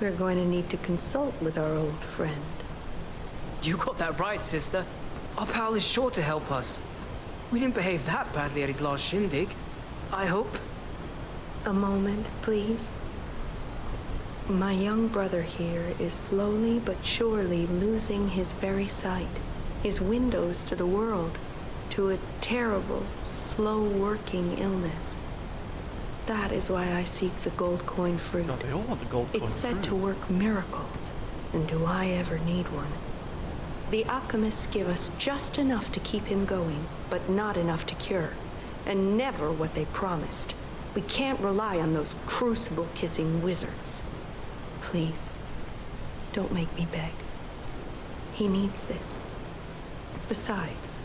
We're going to need to consult with our old friend. You got that right, sister. Our pal is sure to help us. We didn't behave that badly at his last shindig. I hope. A moment, please. My young brother here is slowly but surely losing his very sight, his windows to the world, to a terrible, slow-working illness. That is why I seek the gold coin fruit. God, they all want the gold coin It's said fruit. to work miracles, and do I ever need one? The alchemists give us just enough to keep him going, but not enough to cure, and never what they promised. We can't rely on those crucible-kissing wizards. Please, don't make me beg. He needs this. Besides,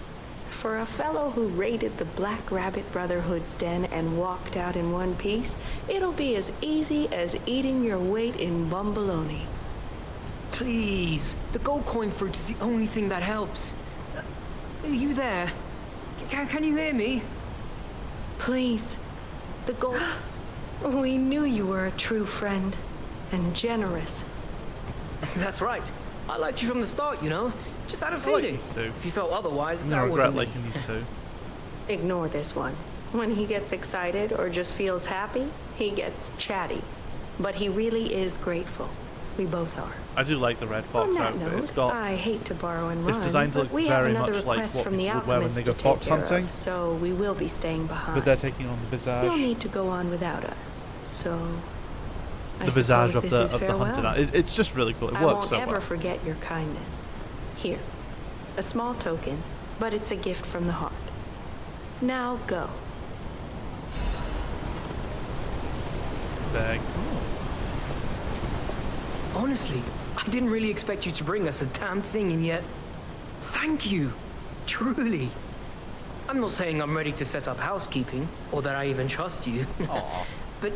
for a fellow who raided the Black Rabbit Brotherhood's den and walked out in one piece, it'll be as easy as eating your weight in bumbaloni. Please, the gold coin fruit is the only thing that helps. Are you there? Can you hear me? Please, the gold... We knew you were a true friend, and generous. That's right. I liked you from the start, you know? Just had a feeling. If you felt otherwise, No that regret wasn't me. liking these two. Ignore this one. When he gets excited or just feels happy, he gets chatty. But he really is grateful. We both are. I do like the Red On Fox that outfit. note, It's got. I hate to borrow and run, It's designed to but look we have very another much like request what from the people would wear when they alchemist go to fox take care hunting. of, so we will be staying behind. But they're taking on the visage. You'll need to go on without us. So I The visage suppose of this the is of the hunted. farewell. It's just really cool. It I works won't so ever well. forget your kindness. Here, a small token, but it's a gift from the heart. Now go. Bag. Honestly, I didn't really expect you to bring us a damn thing, and yet... Thank you. Truly. I'm not saying I'm ready to set up housekeeping, or that I even trust you. But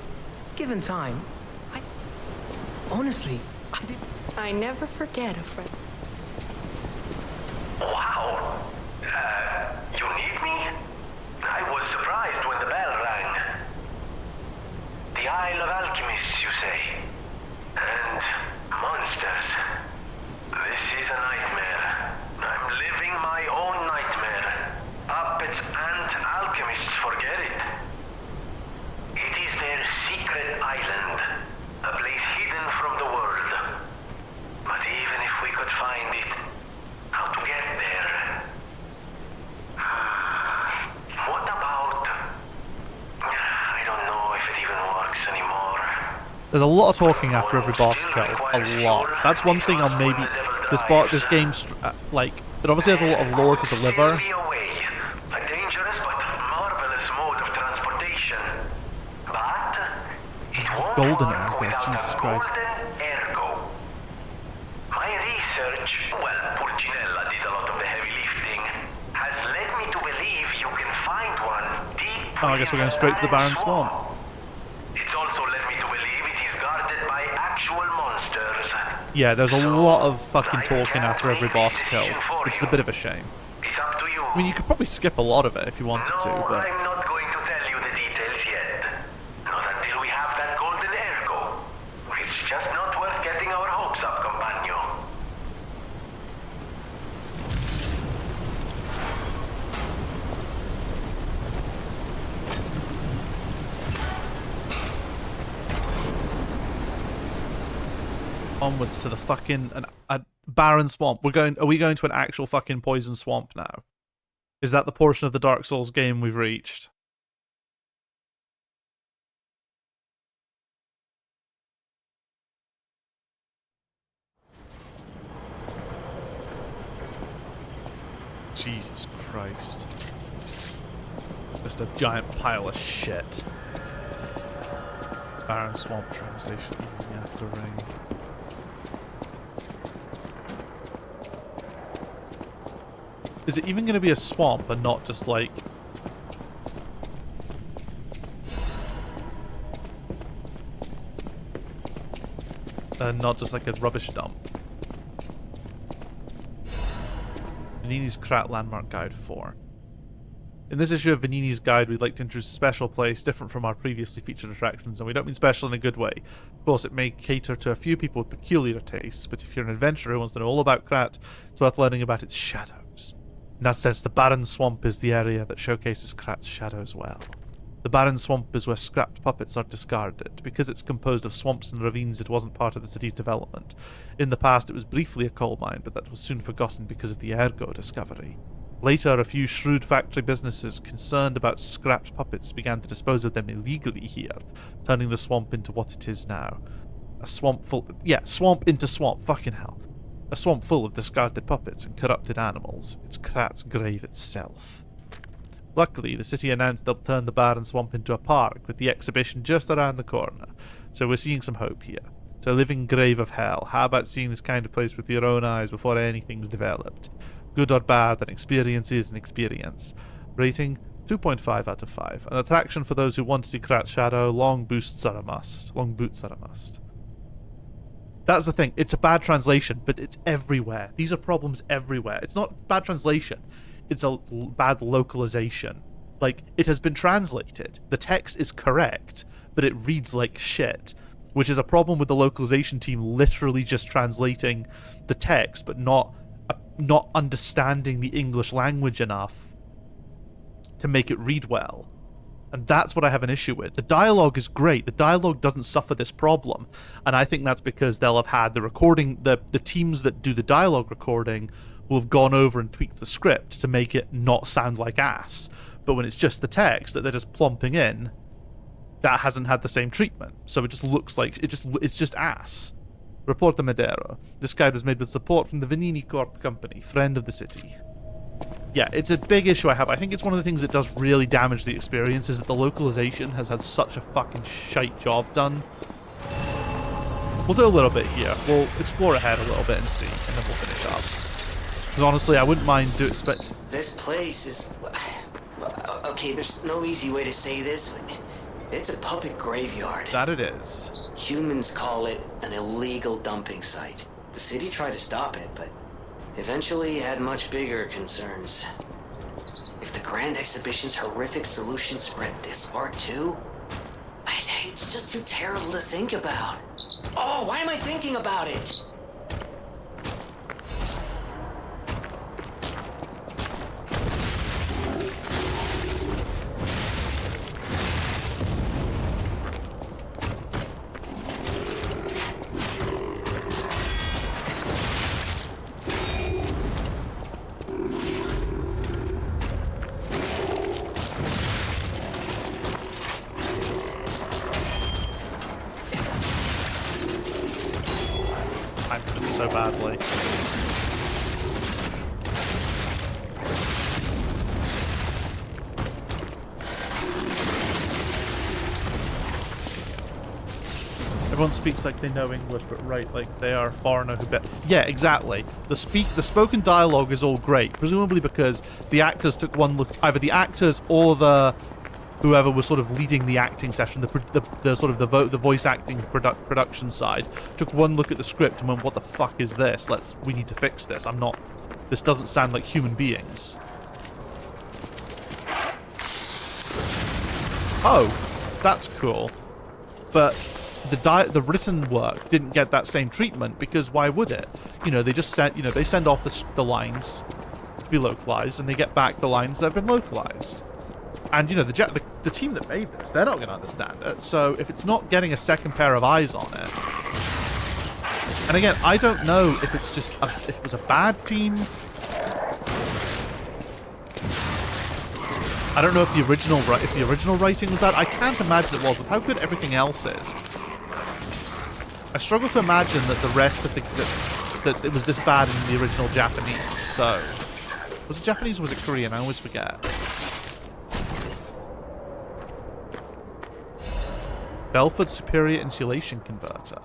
given time, honestly, I never forget a friend. Wow. You need me? I was surprised when the bell rang. The Isle of Alchemists, you say? And monsters. This is a nightmare. I'm living my own nightmare. Puppets and alchemists forget it. It is their secret island. A place hidden from the world. But even if we could find it, how to get there? What about... I don't know if it even works anymore. There's a lot of talking after every boss kill. A lot. That's one thing I'll maybe... This game, like, it obviously has a lot of lore to deliver. Be away. A dangerous but marvelous mode of transportation. But it won't Golden work ergo, without Jesus a Christ. golden ergo. My research, well, Pulcinella did a lot of the heavy lifting, has led me to believe you can find one deep. Oh, I guess we're going straight to the Barren Swamp. It's also led me to believe it is guarded by actual monsters. Yeah, there's a lot of fucking talking after every boss kill, which is a bit of a shame. It's up to you. I mean, you could probably skip a lot of it if you wanted to, but... I'm not going to tell you the details yet. Not until we have that golden ergo. It's just not worth getting our hopes up, compagno. Onwards to the fucking a barren swamp. Are we going to an actual fucking poison swamp now? Is that the portion of the Dark Souls game we've reached? Jesus Christ. Just a giant pile of shit. Barren swamp translation in the after rain. Is it even going to be a swamp and not just like... not just like a rubbish dump? Vanini's Krat Landmark Guide 4. In this issue of Vanini's Guide, we'd like to introduce a special place different from our previously featured attractions, and we don't mean special in a good way. Of course, it may cater to a few people with peculiar tastes, but if you're an adventurer who wants to know all about Krat, it's worth learning about its shadows. In that sense, the Barren Swamp is the area that showcases Krat's shadows well. The Barren Swamp is where scrapped puppets are discarded. Because it's composed of swamps and ravines, it wasn't part of the city's development. In the past, it was briefly a coal mine, but that was soon forgotten because of the Ergo discovery. Later, a few shrewd factory businesses concerned about scrapped puppets began to dispose of them illegally here, turning the swamp into what it is now. A swamp full... Yeah, swamp into swamp, fucking hell. A swamp full of discarded puppets and corrupted animals. It's Krat's grave itself. Luckily, the city announced they'll turn the Barren Swamp into a park, with the exhibition just around the corner. So we're seeing some hope here. It's a living grave of hell. How about seeing this kind of place with your own eyes before anything's developed? Good or bad, an experience is an experience. Rating, 2.5 out of 5. An attraction for those who want to see Krat's shadow. Long boots are a must. That's the thing. It's a bad translation, but it's everywhere. These are problems everywhere. It's not bad translation. It's a bad localization. Like, it has been translated. The text is correct, but it reads like shit, which is a problem with the localization team literally just translating the text, but not understanding the English language enough to make it read well. And that's what I have an issue with. The dialogue is great. The dialogue doesn't suffer this problem. And I think that's because they'll have had the recording, the teams that do the dialogue recording will have gone over and tweaked the script to make it not sound like ass. But when it's just the text that they're just plomping in, that hasn't had the same treatment. So it just looks like, it's just ass. Reporter Madero. This guide was made with support from the Vanini Corp company, friend of the city. Yeah, it's a big issue I have. I think it's one of the things that does really damage the experience is that the localization has had such a fucking shite job done. We'll do a little bit here. We'll explore ahead a little bit and see, and then we'll finish up. Because honestly, I wouldn't mind doing... This place is... Okay, there's no easy way to say this, but it's a puppet graveyard. That it is. Humans call it an illegal dumping site. The city tried to stop it, but eventually had much bigger concerns. If the Grand Exhibition's horrific solution spread this far too, it's just too terrible to think about. Oh, why am I thinking about it? So badly. Everyone speaks like they know English, but write like they are a foreigner who bet. Yeah, exactly. The spoken dialogue is all great, presumably because the actors took one look. Either the actors or whoever was sort of leading the acting session, the voice acting production side, took one look at the script and went, "What the fuck is this? We need to fix this. This doesn't sound like human beings." Oh, that's cool, but the written work didn't get that same treatment because why would it? You know, they just they send off the lines to be localized, and they get back the lines that have been localized. And you know, the team that made this, they're not going to understand it. So if it's not getting a second pair of eyes on it, and again, I don't know if it's just if it was a bad team. I don't know if the original writing was bad. I can't imagine it was, with how good everything else is. I struggle to imagine that the rest of that it was this bad in the original Japanese. So, was it Japanese or was it Korean? I always forget. Belford Superior Insulation Converter.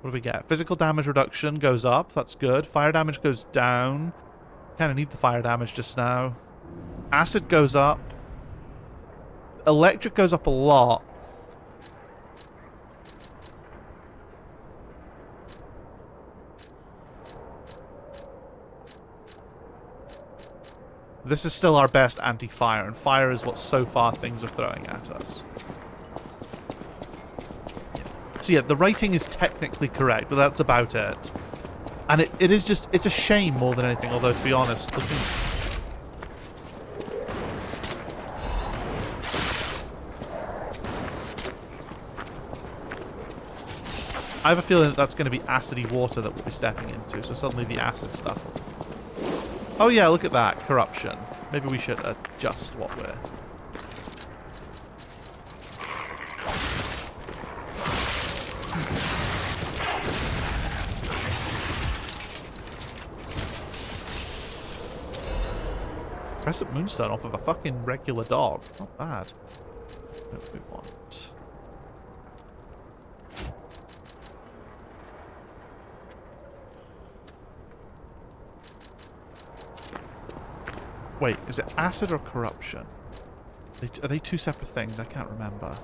What do we get? Physical damage reduction goes up. That's good. Fire damage goes down. Kind of need the fire damage just now. Acid goes up. Electric goes up a lot. This is still our best anti-fire, and fire is what so far things are throwing at us. So yeah, the writing is technically correct, but that's about it. And it is just, it's a shame more than anything, although to be honest, looking... I have a feeling that that's going to be acidy water that we'll be stepping into, so suddenly the acid stuff. Oh yeah, look at that. Corruption. Maybe we should adjust what we're... Crescent Moonstone off of a fucking regular dog. Not bad. What do we want? Wait, is it acid or corruption? Are they two separate things? I can't remember.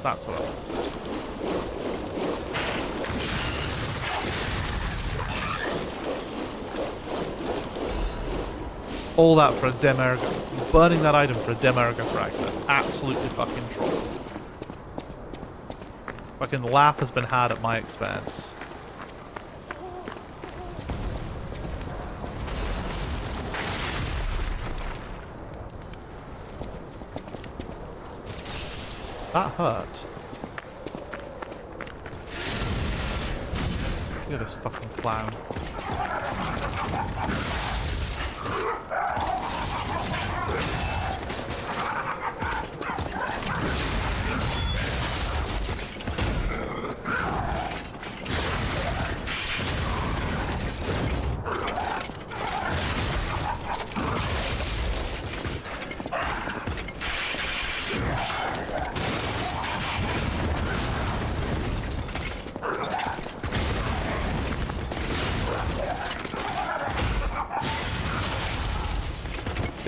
That's what I want. All that for a Demerga. Burning that item for a Demerga fragment. Absolutely fucking trolled. Fucking laugh has been had at my expense. That hurt. Look at this fucking clown.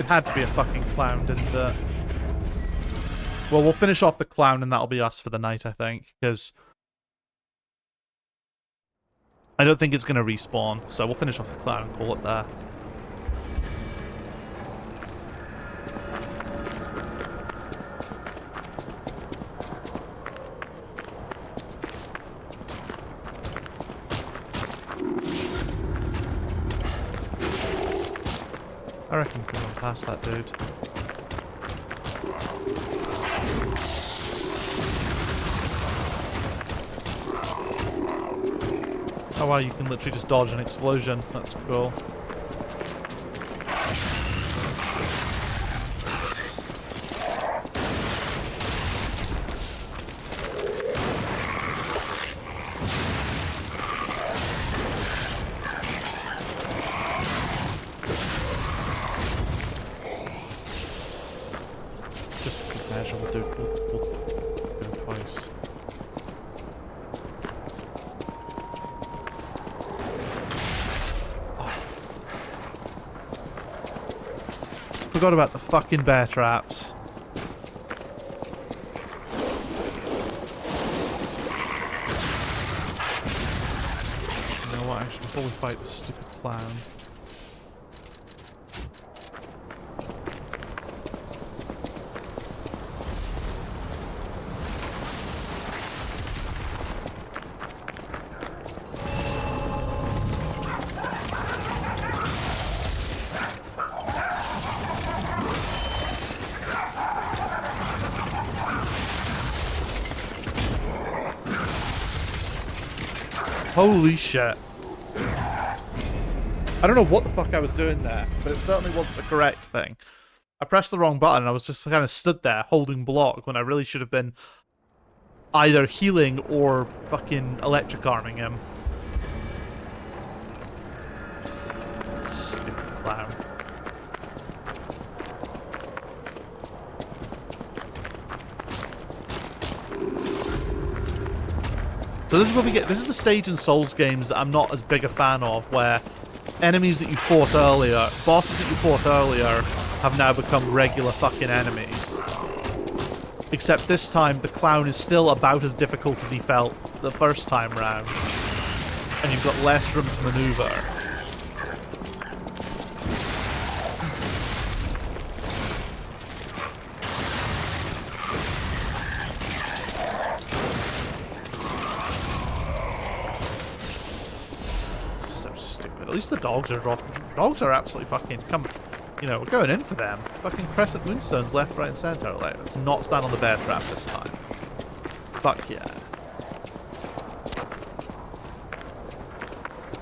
Had to be a fucking clown, didn't it? Well, we'll finish off the clown and that'll be us for the night, I think, because I don't think it's going to respawn, so we'll finish off the clown and call it there. I reckon we can run past that dude. Oh wow, you can literally just dodge an explosion. That's cool. forgot about the fucking bear traps. You know what, actually, before we fight the stupid clown. Holy shit. I don't know what the fuck I was doing there, but it certainly wasn't the correct thing. I pressed the wrong button and I was just kind of stood there holding block when I really should have been either healing or fucking electric arming him. Stupid clown. So this is what we get. This is the stage in Souls games that I'm not as big a fan of, where enemies that you fought earlier, bosses that you fought earlier, have now become regular fucking enemies. Except this time, the clown is still about as difficult as he felt the first time round. And you've got less room to maneuver. At least the dogs are dropping. Dogs are absolutely fucking you know, we're going in for them. Fucking crescent moonstones left, right, and center. Like, let's not stand on the bear trap this time. Fuck yeah.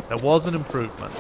There was an improvement.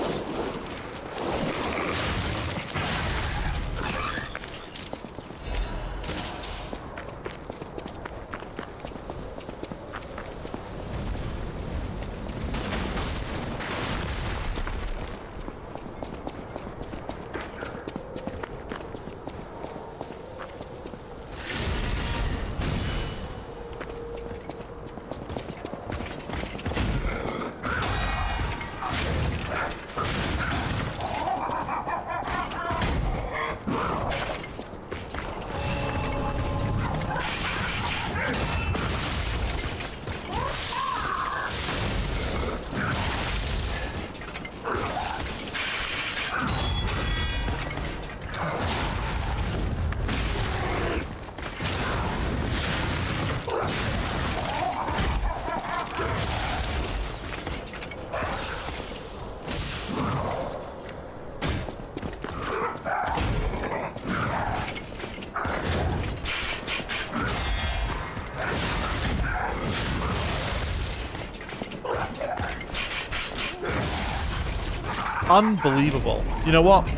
Unbelievable. You know what?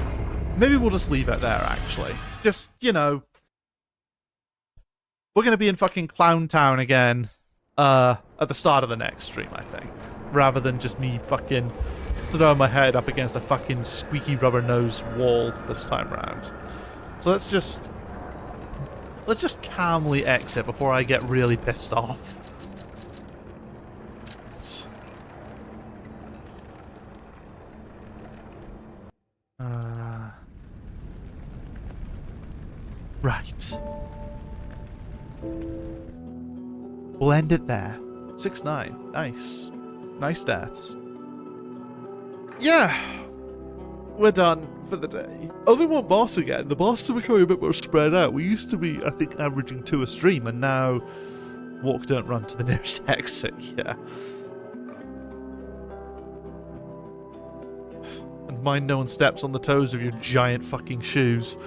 Maybe we'll just leave it there, actually. Just, you know, we're going to be in fucking Clown Town again at the start of the next stream, I think. Rather than just me fucking throw my head up against a fucking squeaky rubber nose wall this time round. So let's just calmly exit before I get really pissed off. Right. We'll end it there. 6-9. Nice. Nice stats. Yeah. We're done for the day. Only one boss again. The bosses are becoming a bit more spread out. We used to be, I think, averaging 2 a stream, and now walk, don't run to the nearest exit. Yeah. And mind no one steps on the toes of your giant fucking shoes.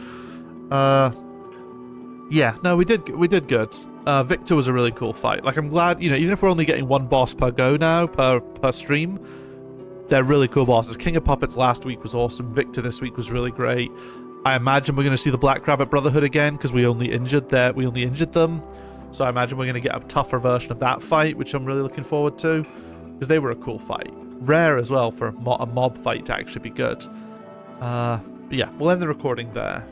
Yeah, no, we did good. Victor was a really cool fight. Like, I'm glad, you know, even if we're only getting one boss per go now, per stream, they're really cool bosses. King of Puppets last week was awesome. Victor this week was really great. I imagine we're going to see the Black Rabbit Brotherhood again, because we only injured them. So I imagine we're going to get a tougher version of that fight, which I'm really looking forward to, because they were a cool fight. Rare as well for a mob fight to actually be good. Yeah, we'll end the recording there.